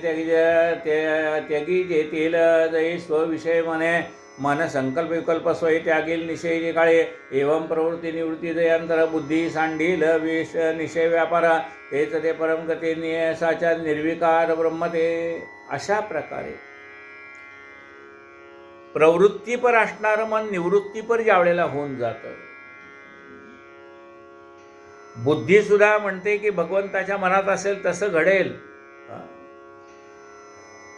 Speaker 1: त्यागी जेतील जै स्वविषय मने मन संकल्प विकल्प स्वय त्यागील निषय काळे एवं प्रवृत्ती निवृत्ती दयांतर बुद्धी सांडील विष निषय व्यापार तेच ते परमगती नियसाच्या निर्विकार ब्रह्मते. अशा प्रकारे प्रवृत्तीपर असणारं मन निवृत्तीपर ज्यावेळेला होऊन जातं. बुद्धी सुद्धा म्हणते की भगवंताच्या मनात असेल तसं घडेल.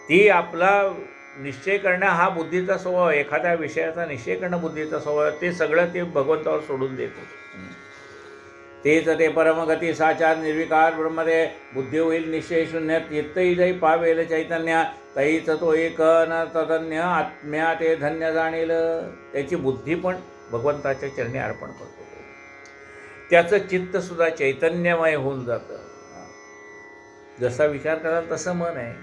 Speaker 1: ती आपला निश्चय करणं हा बुद्धीचा स्वभाव, एखाद्या विषयाचा निश्चय करणं बुद्धीचा स्वभाव, ते सगळं ते भगवंतावर सोडून देतो. तेच ते परमगती साचार निर्विकार ब्रह्मते बुद्धी होईल निश्चय शून्य चित्तही जै पावेल चैतन्य तैच तो एक न तदन्य आत्म्या ते धन्य जाणेल. त्याची बुद्धी पण भगवंताच्या चरणी अर्पण करतो. त्याचं चित्तसुद्धा चैतन्यमय होऊन जातं. जसा विचार कराल तसं मन आहे.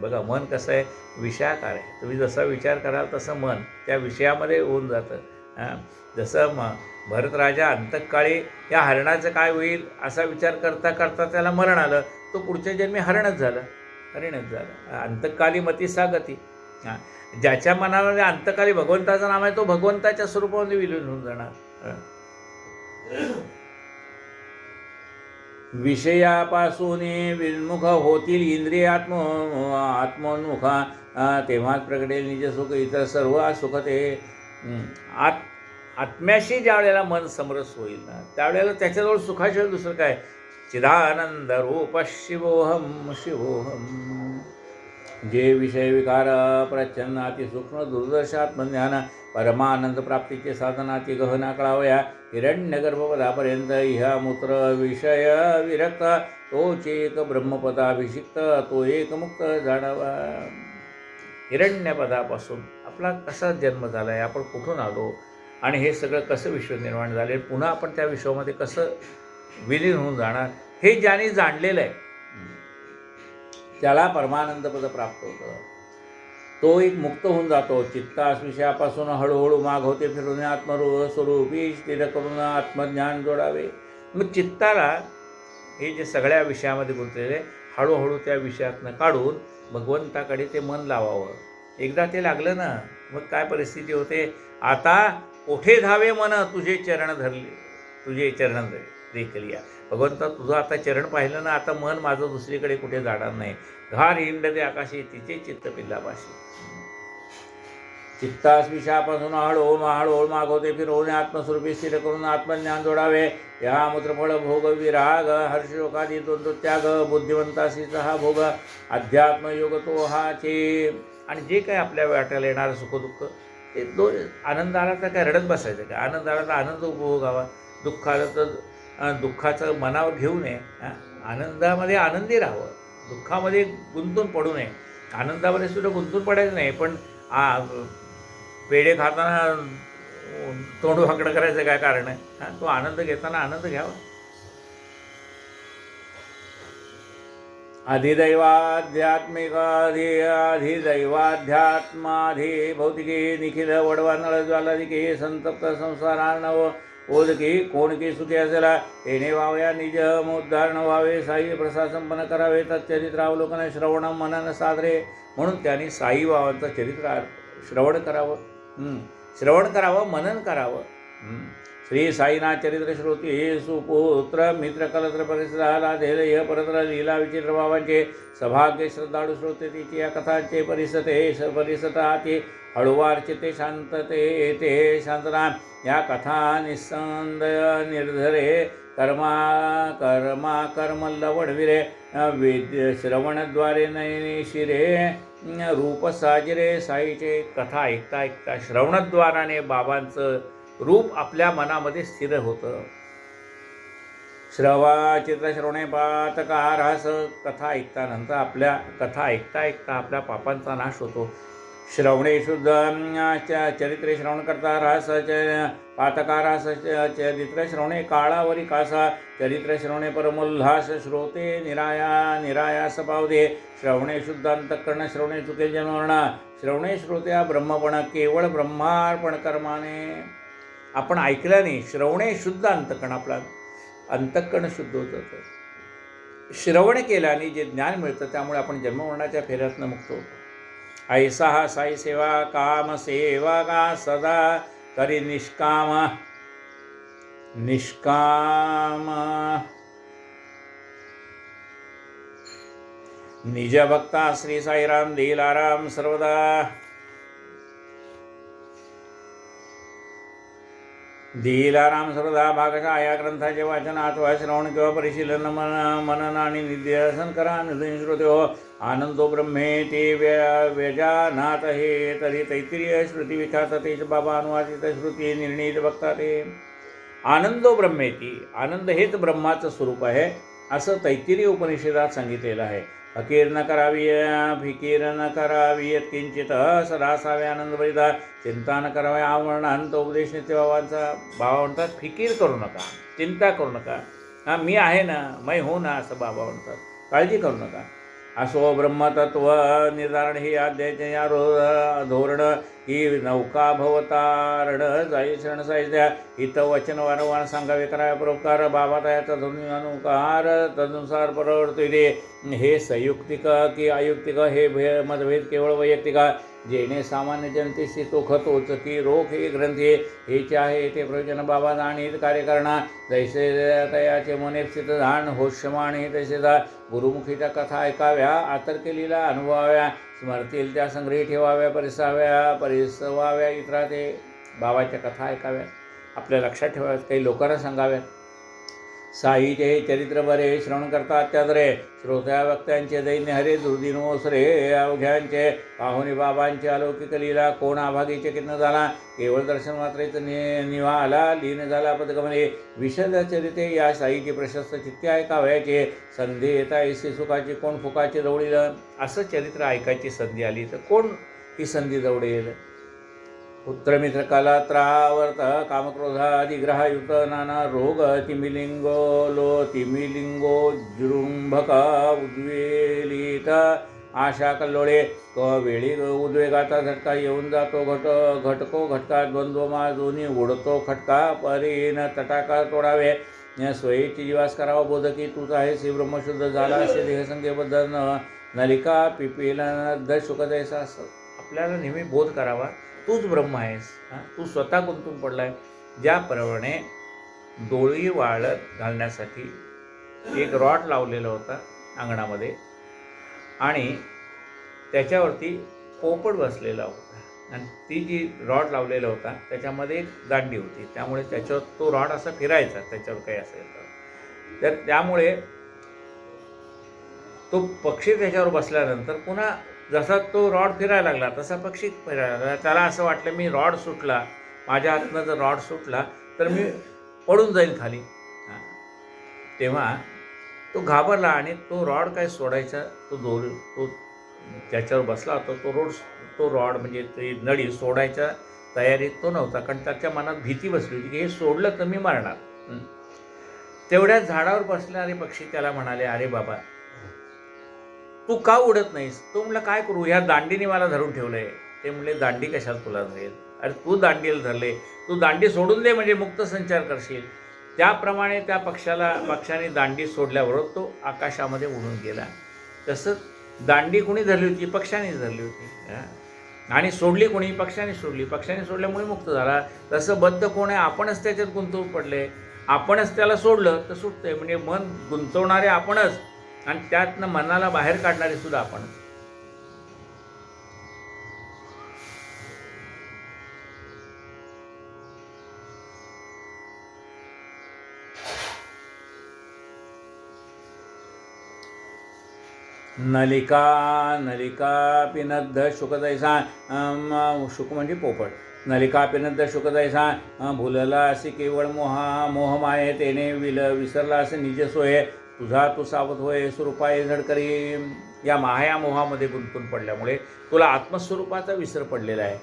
Speaker 1: बघा मन कसं आहे, विषयाकार आहे. तुम्ही जसा विचार कराल तसं मन त्या विषयामध्ये होऊन जातं. जसं भरतराजा अंतकाळी या हरणाचं काय होईल असा विचार करता करता त्याला मरण आलं, तो पुढच्या जन्मी हरणच झालं. अंतकाली मती सागती. ज्याच्या मनामध्ये अंतकाली भगवंताचं नाम आहे तो भगवंताच्या स्वरूपामध्ये विलीन होऊन जाणार. विषयापासून विन्मुख होतील इंद्रिय आत्मोन्मुखा तेव्हाच प्रगटेल निज सुख इतर सर्व सुख ते. आत्म्याशी ज्या वेळेला मन समरस होईल ना त्यावेळेला त्याच्याजवळ सुखाशिवाय दुसरं काय. चिदानंद रूप शिवोहम शिवोहम. जे विषय विकार प्रच्छन्न अतिसूक्ष्म दुर्दर्शात्मज्ञान परमानंद प्राप्तीचे साधनाती गहना कळावया हिरण्यगर्भपदापर्यंत ह्या मूत्र विषय विरक्त तोच एक ब्रह्मपदाभिषिक्त तो एक मुक्त जाणावा. हिरण्यपदापासून आपला कसा जन्म झाला आहे, आपण कुठून आलो आणि हे सगळं कसं विश्व निर्माण झाले, पुन्हा आपण त्या विश्वामध्ये कसं विलीन होऊन जाणार, हे ज्याने जाणलेलं आहे त्याला परमानंद पद प्राप्त होतं. तो एक मुक्त होऊन जातो. चित्तास विषयापासून हळूहळू माग होते फिरून आत्मस्वरूपी स्थिर करून आत्मज्ञान जोडावे. मग चित्ताला हे जे सगळ्या विषयामध्ये गुंतलेले हळूहळू त्या विषयातनं काढून भगवंताकडे ते मन लावावं. एकदा ते लागलं ना मग काय परिस्थिती होते. आता कोठे धावे मन तुझे चरण धरले, तुझे चरण देखील या. भगवंता तुझं आता चरण पाहिलं ना आता मन माझं दुसरीकडे कुठे जाणार नाही. घार हिंडते आकाशी तिचे चित्त पिल्लापाशी. चित्तास विषयापासून हळूहळू मागवते फिरवणे आत्मस्वरूपी स्थिर करून आत्मज्ञान जोडावे. या मूत्रफळ भोग विराग हर्षशोकादी द्वंद्व त्याग बुद्धिवंतासीचा हा भोग अध्यात्मयोग तो हाचे. आणि जे काही आपल्या वाट्याला येणारं सुखदुःख ते आनंद आला तर काय रडत बसायचं काय, आनंद आला तर आनंद उपभोगावा, दुःख आलं तर दुःखाचं मनावर घेऊ नये. आनंदामध्ये आनंदी राहावं, दुःखामध्ये गुंतून पडू नये. आनंदामध्ये सुद्धा गुंतून पडायचं नाही, पण पेढे खाताना तोंड वाकडं करायचं काय कारण आहे. तो आनंद घेताना आनंद घ्यावा. अधिदैवाध्यात्मिक अधिदैवाध्यात्माधि भौतिके निखिल वडवा नळ ज्वालादिके संतप्त संसारार्णव ओदके कोणके सुखे असेला येणे वावया निज उद्धारण व्हावे. साई प्रसाद संपन्न करावे. तच्चरित्रावलोकन श्रवण मनन सादरे. म्हणून त्यांनी साई बाबांचं चरित्र श्रवण करावं, मनन करावं. श्री साईनाथ चरित्र श्रोती हे सुपुत्र मित्र कलत्र परिसराला धैर्य परत्र लीला विचित्र बाबांचे सभाग्य श्रद्धाळू श्रोते तिची या कथांचे परिसता ते हळुवार चिते शांतते येते शांतना. या कथा निस्संद निर्धरे कर्म लवडविरे वेद्य श्रवणद्वारे नयने शिरे रूप साजिरे. साईचे कथा ऐकता ऐकता श्रवणद्वाराने बाबांचं रूप आपल्या मनामध्ये स्थिर होतं. श्रवा चित्रश्रवणे पातकारहास. कथा ऐकतानंतर कथा ऐकता ऐकता आपल्या पापांचा नाश होतो. श्रवणे शुद्ध चरित्रे श्रवण करता रास पातकारास. चरित्र श्रवणे काळावरी कासा. चरित्र श्रवणे परमोल्हास. श्रोते निरायास पावदे. श्रवणे शुद्ध अंतःकरण. श्रवणे चुके जन्मरणा. श्रवणे श्रोत्या ब्रह्मपण. केवळ ब्रह्मार्पण कर्माने. आपण ऐकल्याने श्रवणे शुद्ध अंतःकरण. आपला अंतःकरण शुद्ध होतं. श्रवण केल्याने जे ज्ञान मिळतं त्यामुळे आपण जन्ममरणाच्या फेऱ्यातनं मुक्त होतो. ऐसा हा साई सेवा काम सेवा का सदा करी निष्काम. निज भक्ता श्री साईराम देईल आराम सर्वदा. देईल सर्वदा. भागशः या ग्रंथाचे वाचन अथवा श्रवण किंवा परिशीलन मनन आणि निध्यासन करा. निधन श्रोते आनंदो ब्रह्मेति व्यजानात हे तरी तैत्तिरीय श्रुती विख्यात तेज बाबा अनुवादित श्रुती निर्णित बघता ते. आनंदो ब्रह्मेति. आनंद हेच ब्रह्माचं स्वरूप आहे असं तैत्तिरीय उपनिषदात सांगितलेलं आहे. फिकीर न करावी यत्किंचित सदा सावे आनंदभरिता. चिंता न करावी आवरणांत उपदेश नित्यभावांचा. बाबा म्हणतात फिकीर करू नका, चिंता करू नका. मी आहे ना, मै हो ना, असं बाबा म्हणतात. काळजी करू नका. असो ब्रह्मतत्व निर्धारण ही अध्यायाचे या धोरण ही नौका भवतारण जाई शरण साहित्या. हित वचन वारंवार सांगावे करावे परोपकार. बाबा तयाचा ध्वनी अनुकार तदनुसार प्रवर्तिते. हे संयुक्तिक की अयुक्तिक हे मतभेद केवळ वैयक्तिक. जेणे सामान्य जनतेशी तोखतोच की रोख हे ग्रंथी हेचे आहे ते प्रयोजन बाबा जाणीत कार्य करणार. जैसे तयाचे मने स्थित धान होशमान हे तसे गुरुमुखीच्या कथा ऐकाव्या, आतर्क लीला अनुभवाव्या, स्मरतील त्या संग्रही ठेवाव्या, परिसवाव्या इतरा ते. बाबाच्या कथा ऐकाव्या, आपल्या लक्षात ठेवाव्यात, काही लोकांना सांगाव्यात. साईचे हे चरित्र बरे श्रवण करतात त्यादरे. श्रोत्या वक्त्यांचे दैन्य हरे दुर्दिन ओसरे. अवघ्यांचे पाहुणे बाबांचे अलौकिक लीला. कोण आभागीचे किन्न झाला, केवळ दर्शन मात्रेच निवाला लीन झाला पदगमने. विशद चरिते या साईचे प्रशस्त चित्ते ऐकावयाचे. संधी येता ऐसी सुखाची कोण फुकाची जवळील. असं चरित्र ऐकायची संधी आली तर कोण ही संधी जवळील. पुत्रमित्र कलात्रावर्त कामक्रोधादिग्रहयुक्त नाना रोग. तिमिलिंगो जृंभक उद्वेलित आशा कल्लोळे. वेळी उद्वेगाचा झटका येऊन जातो. घटको घटका द्वंद्वमा दोन्ही उडतो खटका. परीन तटाका तोडावे. स्वयेची जीवास करावा बोध की तूच आहेस हे ब्रह्मशुद्ध झाला असे देहसंख्येबद्ध नलिका पिपील सुखदैसा. आपल्याला नेहमी बोध करावा तूच ब्रह्म आहेस. तू स्वतः गुंतून पडलाय. ज्याप्रमाणे डोळी वाळत घालण्यासाठी एक रॉड लावलेला होता अंगणामध्ये आणि त्याच्यावरती पोपट बसलेला होता आणि ती जी रॉड लावलेला होता त्याच्यामध्ये एक दांडी होती. त्यामुळे त्याच्यावर तो रॉड असा फिरायचा त्याच्यावर काही असेल तर त्यामुळे तो पक्षी त्याच्यावर बसल्यानंतर पुन्हा जसा तो रॉड फिरायला लागला तसा पक्षी फिरायला लागला. त्याला असं वाटलं मी रॉड सुटला, माझ्या हातनं जर रॉड सुटला तर मी पडून जाईल खाली. तेव्हा तो घाबरला आणि तो रॉड काय सोडायचा, तो त्याच्यावर बसला होता तो रॉड म्हणजे ती नळी सोडायच्या तयारीत तो नव्हता. कारण त्याच्या मनात भीती बसली होती की हे सोडलं तर मी मरणार. तेवढ्या झाडावर बसणारे पक्षी त्याला म्हणाले, अरे बाबा तू का उडत नाहीस. तो म्हणला काय करू, ह्या दांडीने मला धरून ठेवलं आहे. ते म्हणले दांडी कशाला तुला धरेल, अरे तू दांडीला धरले, तू दांडी सोडून दे म्हणजे मुक्त संचार करशील. त्याप्रमाणे त्या पक्षाने दांडी सोडल्याबरोबर तो आकाशामध्ये उडून गेला. तसंच दांडी कोणी धरली होती, पक्षानेच धरली होती आणि सोडली कोणी, पक्षाने सोडली. पक्षाने सोडल्यामुळे मुक्त झाला. तसं बद्ध कोण आहे, आपणच त्याच्यात गुंतवून पडले. आपणच त्याला सोडलं तर सुटतंय. म्हणजे मन गुंतवणारे आपणच आणि त्यातनं मनाला बाहेर काढणारे सुद्धा आपणच. नलिका पिनद्ध शुकदैसा. शुक म्हणजे पोपट. नलिका पिनद्द शुकदैसा भुलला असे केवळ मोहमाये तेने विसरला असे निज सोये तुझा तू सावध होय स्वरूपाये झडकरी. या माया मोहामध्ये गुंतून पडल्यामुळे तुला आत्मस्वरूपाचा विसर पडलेला आहे.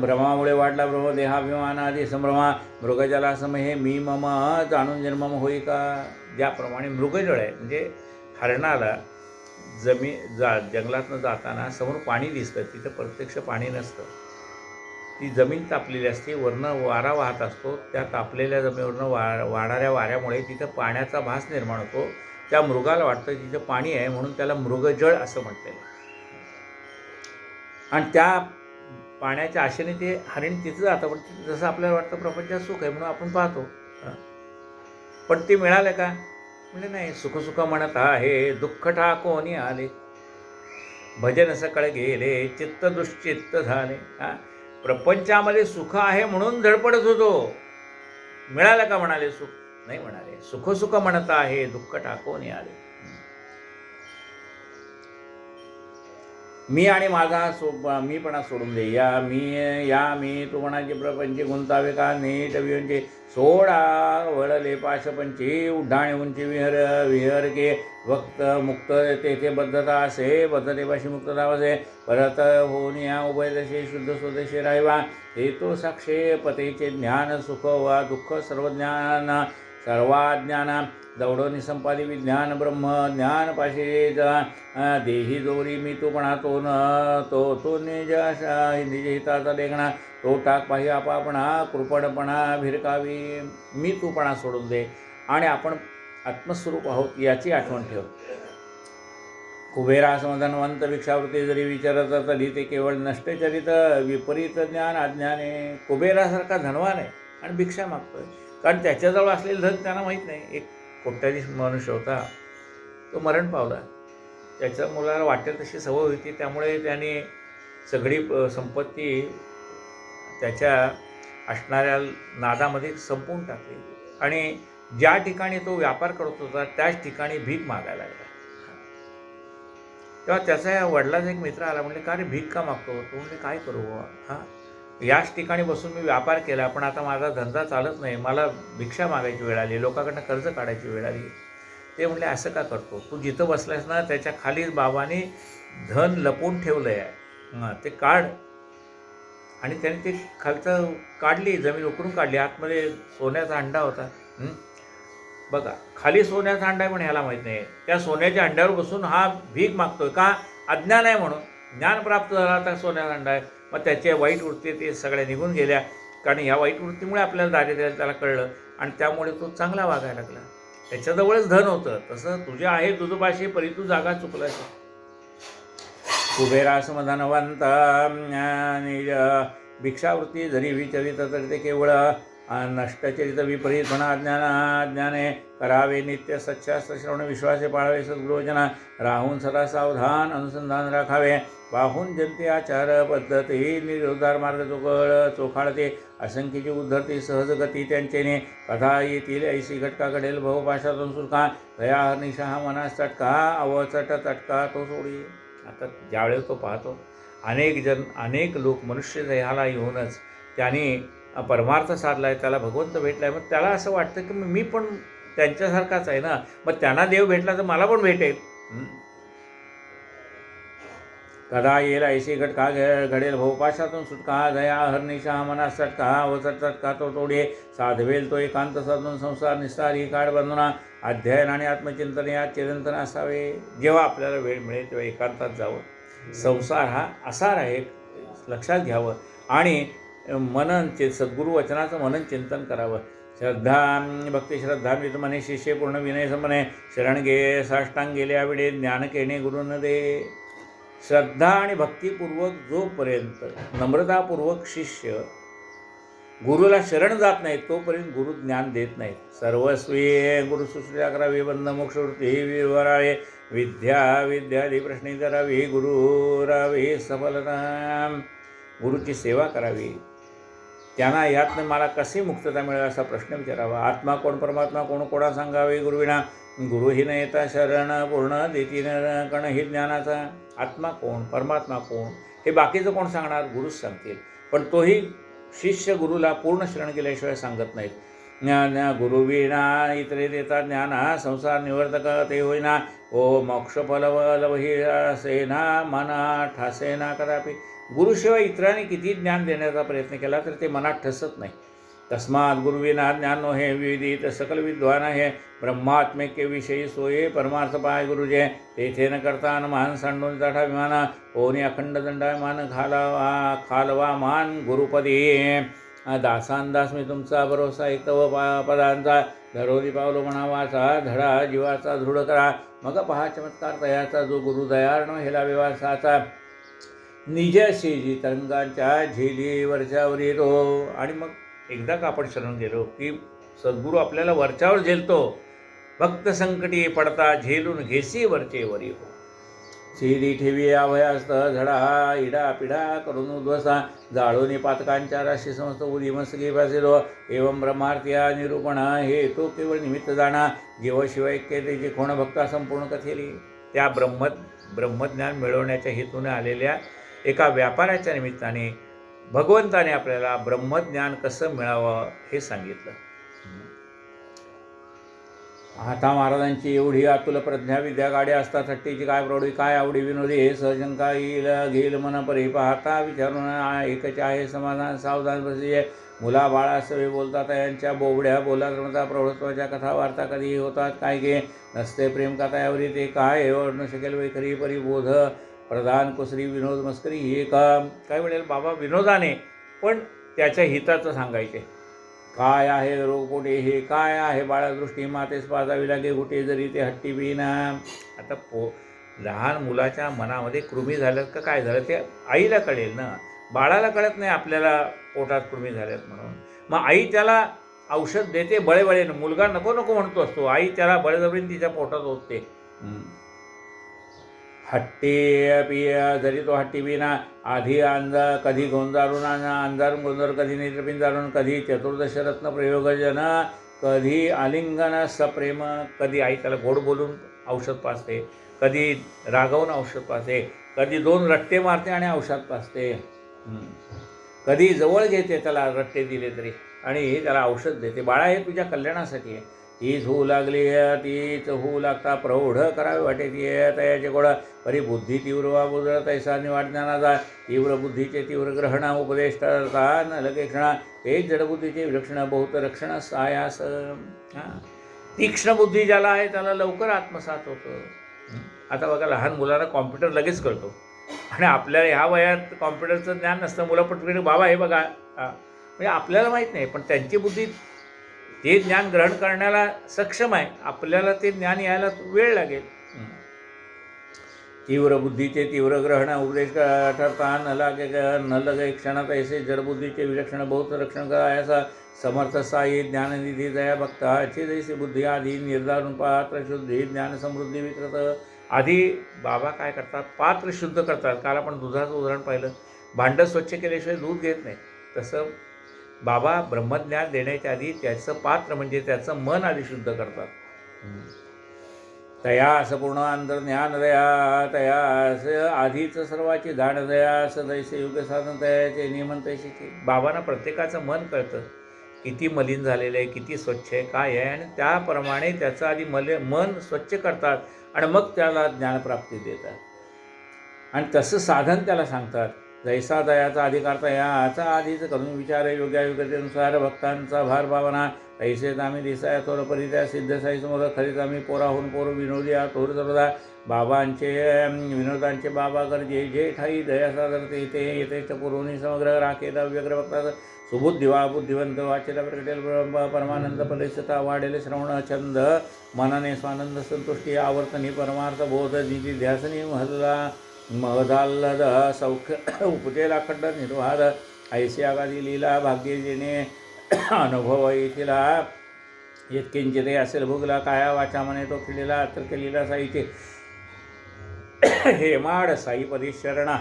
Speaker 1: भ्रमामुळे वाढला ब्रह्मदेहाभिमान आदी संभ्रमा मृगजला समहे मी मम जाणून निर्मम होई का. ज्याप्रमाणे मृगजळ आहे म्हणजे हरणाला जंगलातनं जाताना समोर पाणी दिसतं, तिथं प्रत्यक्ष पाणी नसतं. ती जमीन तापलेली असते, वरनं वारा वाहत असतो. त्या तापलेल्या जमिनीवरनं वाढणाऱ्या वाऱ्यामुळे तिथं पाण्याचा भास निर्माण होतो. त्या मृगाला वाटतं तिथं पाणी आहे म्हणून त्याला मृगजळ असं म्हटलेलं. आणि त्या पाण्याच्या आशेने ते हरिण तिथं जातं. पण जसं आपल्याला वाटतं प्रपंचात सुख आहे म्हणून आपण पाहतो, पण ते मिळालं का म्हणजे नाही. सुख म्हणत आहे दुःख ठाकोनी आले, भजन सकळ गेले चित्त दुश्चित्त झाले. प्रपंचामध्ये सुख आहे म्हणून धडपडत होतो, मिळालं का म्हणाले सुख नाही म्हणाले. सुख म्हणत आहे दुःख टाकोनी आले. मी आणि माझा मीपणा सोडून दे. मी तू म्हणाचे प्रपंची गुंतावे का नीट विहंचे सोडा वळले पाशपंची उड्डाणे उंची विहर के भक्त मुक्त तेथे बद्धता असे बद्धतेपाशी मुक्तता असे परत होऊन या उभयदशे शुद्ध स्वदेशी राहिवा. हे तो साक्षे पतेचे ज्ञान सुख वा दुःख सर्वाज्ञान दौडो निसंपादी विज्ञान ब्रह्म ज्ञान पाशे देही जोरी मी तू म्हणा तो निज हिताचा लेखणा तो टाक पाहि आपापणा कृपणपणा भिरकावी. मी तूपणा सोडून दे आणि आपण आत्मस्वरूप आहोत याची आठवण ठेव. कुबेरा समधनवंत भिक्षावृत्ती जरी विचारत तरी ते केवळ नष्टचरित विपरीत ज्ञान अज्ञाने. कुबेरासारखा धनवान आहे आणि भिक्षा मागतोय, कारण त्याच्याजवळ असलेलं धन त्यांना माहीत नाही. एक कोट्याधीश मनुष्य होता, तो मरण पावला. त्याच्या मुलाला वाटेल तशी सवय होती, त्यामुळे त्याने सगळी संपत्ती त्याच्या असणाऱ्या नादामध्ये संपवून टाकली आणि ज्या ठिकाणी तो व्यापार करत होता त्याच ठिकाणी भीक मागायला लागला. तेव्हा त्याचा या वडिलाचा एक मित्र आला, म्हणले का रे भीक का मागतो. तो म्हणले काय करू याच ठिकाणी बसून मी व्यापार केला, पण आता माझा धंदा चालत नाही, मला भिक्षा मागायची वेळ आली, लोकांकडनं कर्ज काढायची वेळ आली. ते म्हणले असं का करतो तू, जिथं बसलायस ना त्याच्या खालीच बाबाने धन लपवून ठेवलं आहे, ते काढ. आणि त्याने ते खालचं काढली, जमीन उकरून काढली, आतमध्ये सोन्याचा अंडा होता. बघा खाली सोन्याचा अंडा आहे पण ह्याला माहीत नाही. त्या सोन्याच्या अंड्यावर बसून हा भीक मागतोय का, अज्ञान आहे म्हणून. ज्ञान प्राप्त झाला आता सोन्याचा अंडा आहे, मग त्याच्या वाईट वृत्ती ते सगळ्या निघून गेल्या, कारण ह्या वाईट वृत्तीमुळे आपल्याला दारिद्र्य त्याला कळलं आणि त्यामुळे तो चांगला वागायला लागला. त्याच्याजवळच धन होतं. तसं तुझे आहे तुझं पाशी परी तू जागा चुकलास. कुबेरा समधनवंत भिक्षावृत्ती जरी विचरित तरी ते केवळ नष्टचरित विपरीतपणा अज्ञाने करावे. नित्य सच्चास्त्र श्रवण विश्वासे पाळावे. सद्गुरुजना राहून सदा सावधान अनुसंधान राखावे. पाहून जनते आचार पद्धती निर्धार मार्ग चोखाळते. असंख्यची उद्धरती सहज गती त्यांचेने कथा येतील ऐशी घटका घडेल भवपाशातून सुटका दया निशहा मनास चटका अवचट तटका तो सोडी. आता ज्यावेळेस तो पाहतो अनेक लोक मनुष्य देहाला येऊनच त्याने परमार्थ साधला आहे, त्याला भगवंत भेटला आहे, मग त्याला असं वाटतं की मी पण त्यांच्यासारखाच आहे ना, मग त्यांना देव भेटला तर मला पण भेटेल. कदा येईल ऐशी घटका घडेल भवपाशातून सुटका दया हरनिशा मनास चटका अवचट चटका तो तोडे साधवेल तो एकांत साधून संसार निस्तारी काळ बंधना अध्ययन आणि आत्मचिंतन यात चिरंतन असावे. जेव्हा आपल्याला वेळ मिळेल तेव्हा एकांतात जावं. संसार हा असार आहे लक्षात घ्यावं आणि सद्गुरु वचनाचं मनन चिंतन करावं. श्रद्धा भक्ती श्रद्धान्वित मने शिष्य पूर्ण विनय समने शरण गे साष्टांग गेले आविडे ज्ञान केणे गुरुन दे. श्रद्धा आणि भक्तीपूर्वक जोपर्यंत नम्रतापूर्वक शिष्य गुरुला शरण जात नाही तोपर्यंत गुरु ज्ञान देत नाहीत. सर्वस्वी गुरु शुश्रूषा करावी. बंध मोक्षवृत्ती विवरावे. विद्यादी प्रश्नी करावी. गुरुरावे सफलता. गुरुची सेवा करावी. त्यांना यातनं मला कशी मुक्तता मिळेल असा प्रश्न विचारावा. आत्मा कोण परमात्मा कोण कोणा सांगावे. गुरुविना गुरुही न येता शरण पूर्ण देती कण ही ज्ञानाचा. आत्मा कोण परमात्मा कोण हे बाकीचं कोण सांगणार, गुरुच सांगतील. पण तोही शिष्य गुरुला पूर्ण शरण केल्याशिवाय सांगत नाहीत. ज्ञान गुरुविना इतरे देता ज्ञाना संसार निवर्तक ते होईना. ओ मोक्ष फलवलवही असेना मना ठासेना कदापि. गुरुशिवाय इतरांनी किती ज्ञान देण्याचा प्रयत्न केला तर ते मनात ठसत नाही. तस्मात गुरुविना ज्ञानो हे विदित सकल विद्वान हे. ब्रह्मात्मेके विषयी सोये परमार्थ पाय गुरुजे. तेथे न करता मान सांडून जाठा विमाना. ओनी अखंड दंडायमान खालवा मान गुरुपदी. दासांदास मी तुमचा भरोसा ऐकव पदांचा. धरोरी पावलो म्हणावाचा धडा जीवाचा दृढ करा. मग पहा चमत्कार तयाचा जो गुरु दयाळनो हेला विवासाचा. निज शेजी तरंगांच्या झेली वरच्यावर येतो. आणि मग एकदा का आपण शरण गेलो की सद्गुरू आपल्याला वरच्यावर झेलतो. भक्त संकटी पडता झेलून घेसी वरचे वरी हो. शिडी ठेवी अभयास्त झडा इडा पिढा करून उद्वसा. जाळोनी पातकांच्या राशी समस्त उदी मस्के भासेलो. एवं ब्रह्मार्थिया निरूपणा हे तो केवळ निमित्त जाणा. जीवाशिवाय त्याची कोण भक्ता संपूर्ण कथेली. त्या ब्रह्मज्ञान मिळवण्याच्या हेतूने आलेल्या एका व्यापाराच्या निमित्ताने भगवंताने आपल्याला ब्रह्मज्ञान कसं मिळावं हे सांगितलं. आता महाराजांची एवढी अतुल प्रज्ञा विद्या गाड्या असतात. हट्टीची काय प्रौढी काय आवडी विनोदी हे सहजंका येईल घेईल मन परी. पाहता विचारून एकच आहे समाधान सावधान बसे. मुला बाळा सवे बोलतात यांच्या बोबड्या बोला रमता. प्रौढत्वाच्या कथा वार्ता कधी होतात काय गे. नसते प्रेम कथा यावरी ते काय न शकेल वैखरी परिबोध. प्रधान कुसरी विनोद मस्करी हे काय म्हणेल बाबा विनोदाने पण त्याच्या हिताचं सांगायचे. काय आहे रोगपोटे हे काय आहे बाळादृष्टी मातेस पाजावी लागे गुटे जरी ते हट्टी बिना. आता लहान मुलाच्या मनामध्ये कृमी झाल्यात का काय झालं ते आईला कळेल ना. बाळाला कळत नाही आपल्याला पोटात कृमी झाल्यात म्हणून. मग आई त्याला औषध देते बळेबळेनं. मुलगा नको नको म्हणतो असतो. आई त्याला बळजबरीने तिच्या पोटात ओतते. हट्टी पिया जरी तो हट्टी बिना. आधी कधी गोंजारून अंधारून गोंजार कधी नेत्रपिंजारून. कधी चतुर्दश रत्न प्रयोगजन. कधी आलिंगन सप्रेम. कधी आई त्याला गोड बोलून औषध पाजते. कधी रागवून औषध पाजते. कधी 2 रट्टे मारते आणि औषध पाजते. कधी जवळ घेते त्याला रट्टे दिले तरी आणि त्याला औषध देते. बाळा हे तुझ्या कल्याणासाठी आहे. तीच होऊ लागली तीच होऊ लागता प्रौढ करावे वाटे ती तयाचे गोळा. परी बुद्धी तीव्र वा बुजळ तैसा निवाड ज्ञानाचा. तीव्र बुद्धीचे तीव्र ग्रहण उपदेश ठरता न लगे क्षणा. तेच जडबुद्धीचे विलक्षण बहुत रक्षण सायास. तीक्ष्ण बुद्धी ज्याला आहे त्याला लवकर आत्मसात होतं. आता बघा लहान मुलांना कॉम्प्युटर लगेच कळतो आणि आपल्याला ह्या वयात कॉम्प्युटरचं ज्ञान नसतं. मुलं पटकन बाबा हे बघा म्हणजे आपल्याला माहीत नाही पण त्यांची बुद्धी ते ज्ञान ग्रहण करण्याला सक्षम आहे. आपल्याला ते ज्ञान यायला वेळ लागेल. तीव्र बुद्धीचे तीव्र ग्रहण उपदेश ठरता न लगे क्षणात ऐसे जडबुद्धीचे विलक्षण बहुत रक्षण करायचा. समर्थ साई ज्ञाननिधी दया भक्ताची जैसे बुद्धी आधी निर्धारून पात्र शुद्धी ज्ञान समृद्धी विकृत. आधी बाबा काय करतात पात्र शुद्ध करतात. काल आपण दुधाचं उदाहरण पाहिलं. भांडं स्वच्छ केल्याशिवाय दूध घेत नाही. तसं बाबा ब्रह्मज्ञान देण्याच्या आधी त्याचं पात्र म्हणजे त्याचं मन आधी शुद्ध करतात. तया असं पूर्ण अंतर्ज्ञान दया तया असं आधीच सर्वाची धाड दया असं दैसे युग साधन तयाचे नियमन तैसेचे. बाबांना प्रत्येकाचं मन कळतं किती मलिन झालेलं आहे किती स्वच्छ आहे काय आहे आणि त्याप्रमाणे त्याचं आधी मन स्वच्छ करतात आणि मग त्याला ज्ञानप्राप्ती देतात आणि तसं साधन त्याला सांगतात. जैसा दयाचा अधिकार तयाचा आधीच करून विचार योग्यानुसार भक्तांचा भार भावना. तैसेच आम्ही दिसाय थोर परित्या सिद्ध साई समोर खरीच आम्ही पोराहून पोर विनोदी थोर सर्वदा. बाबांचे विनोदांचे बाबा गरजे जे ठाई दया सादर ते येतेष्ट पुरवणी समग्र राखेला व्यग्र भक्तात. सुबुद्धी वा बुद्धिवंत वाचेला प्रकटेल परमानंद फलिसता वाढेल श्रवण छंद. मनाने स्वानंद संतुष्टी आवर्तनी परमार्थ बोध निधी ध्यासनी महदाल्लद सौख्य उपजेला खंड निर्वाद. ऐशी आगादी लीला भाग्य जेणे अनुभव येथीला. यत्किंचित असेल भोगला काया वाचा म्हणे तो खिलेला तर केलेला साईचे. हेमाड साईपदी शरणा.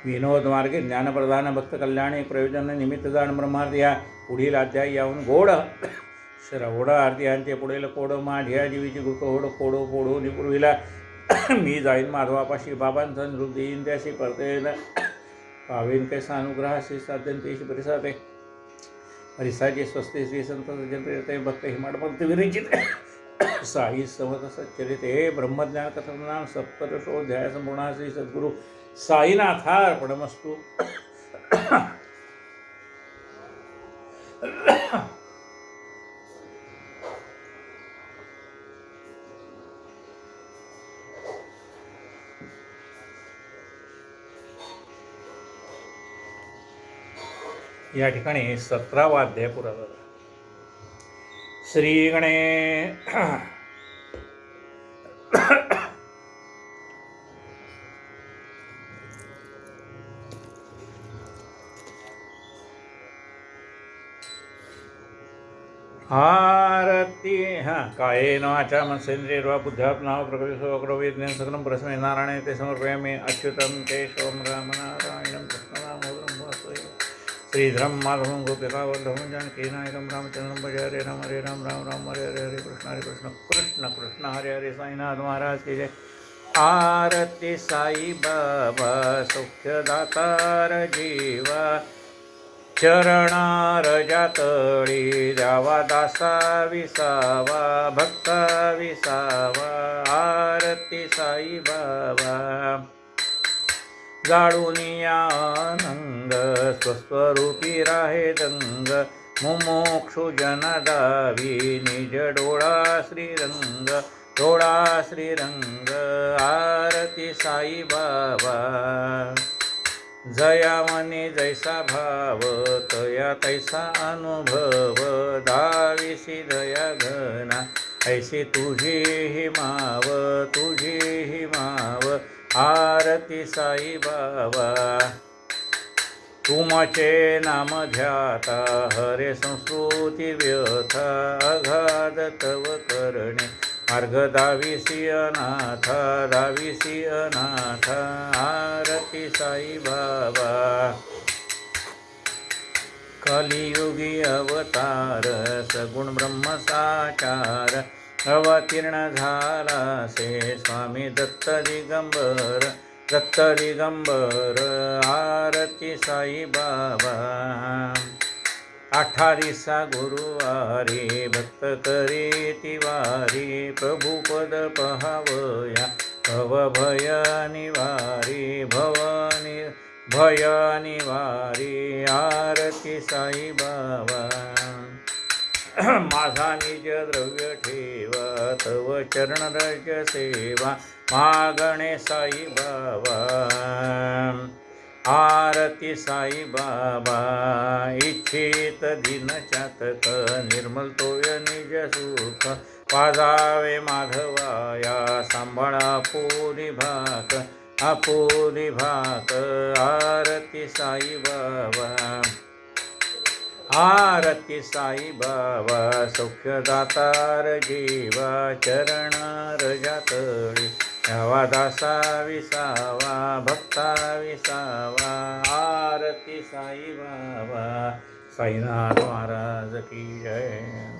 Speaker 1: विनोद मार्गे ज्ञानप्रधान भक्त कल्याणी प्रयोजन निमित्त जाण ब्रह्मार्थ. या पुढील अध्याय याहून गोड श्रवण आरतीयांचे पुढील कोड माझ्या जीवीची गुट होड कोडो पोडो निपुरविला. मी जाईन माधवापाशी बाबांचा निरुद्ध येईन त्याशी परतेन पावेन कैसा अनुग्रहाशी साध्यंतेशी परिसाते हरिसाचे स्वस्ते श्री संत जनप्रियते भक्त हिमाडभक्त विरचित साई समत सच्चरिते ब्रह्मज्ञान कथनाम सप्तदशोध्याय संपूर्ण श्री सद्गुरु साईनाथार्पणमस्तु. या ठिकाणी 17वा अध्याय पुरा झाला. श्री गणे आरती कायेन वाचा मनसेन्द्रियर्वा बुद्ध्यात्मना प्रकृतिस्वकरोविज्ञान सकलं परस्मै नारायणे ते समर्पयामि. अच्युतं केशवं रामनारायणं कृष्णदामोदरं वासुदेवं श्रीधरं माधवं गोपिकावल्लभं जानकीनायकं रामचन्द्रं भजे. हरे राम राम राम हरे हरे हरे कृष्ण कृष्ण कृष्ण हरे हरे. साईनाथ महाराज की जय. आरती साई बाबा सौख्यदातार जीवा चरणार जातळी द्यावा दासा विसावा भक्ता विसावा. आरती साई बाबा जाळूनी आनंद स्वस्वरूपी राहे दंग मुमोक्षु जनदावी निज डोळा श्रीरंग डोळा श्रीरंग. आरती साई बाबा जया मने जैसा भाव तया तैसा अनुभव दाविसी दया घना ऐसी तुझी ही माव तुझी ही माव. आरती साई बाबा तुमचे नाम ध्याता हरे संस्कृती व्यथा अगाध तव करणे मार्ग दाविसी अनाथा दाविसी अनाथा. आरती साई बाबा कलियुगी अवतार सगुण ब्रह्म साचार अवतीर्ण झाला से स्वामी दत्त दिगंबर दत्त दिगंबर. आरती साई बाबा 18 गुरुवारी भक्त करी तिवारी प्रभुपद पहावया भव भय निवारी भवानी भय निवारी. आरती साई बाबा माझा निज द्रव्य ठेवा तव चरण रज सेवा मागणे साई बाबा. आरती साई बाबा इच्छित दिन चातक निर्मल तोय निज सुख पाजावे माधवाया सांभाळा आपुली भाक आपुली भाक. आरती साई बाबा आरती साई बाबा सौख्यदातार जीवा चरण रजातळी द्यावा दासा विसावा भक्ता विसावा. आरती साई बाबा. साईनाथ महाराज की जय.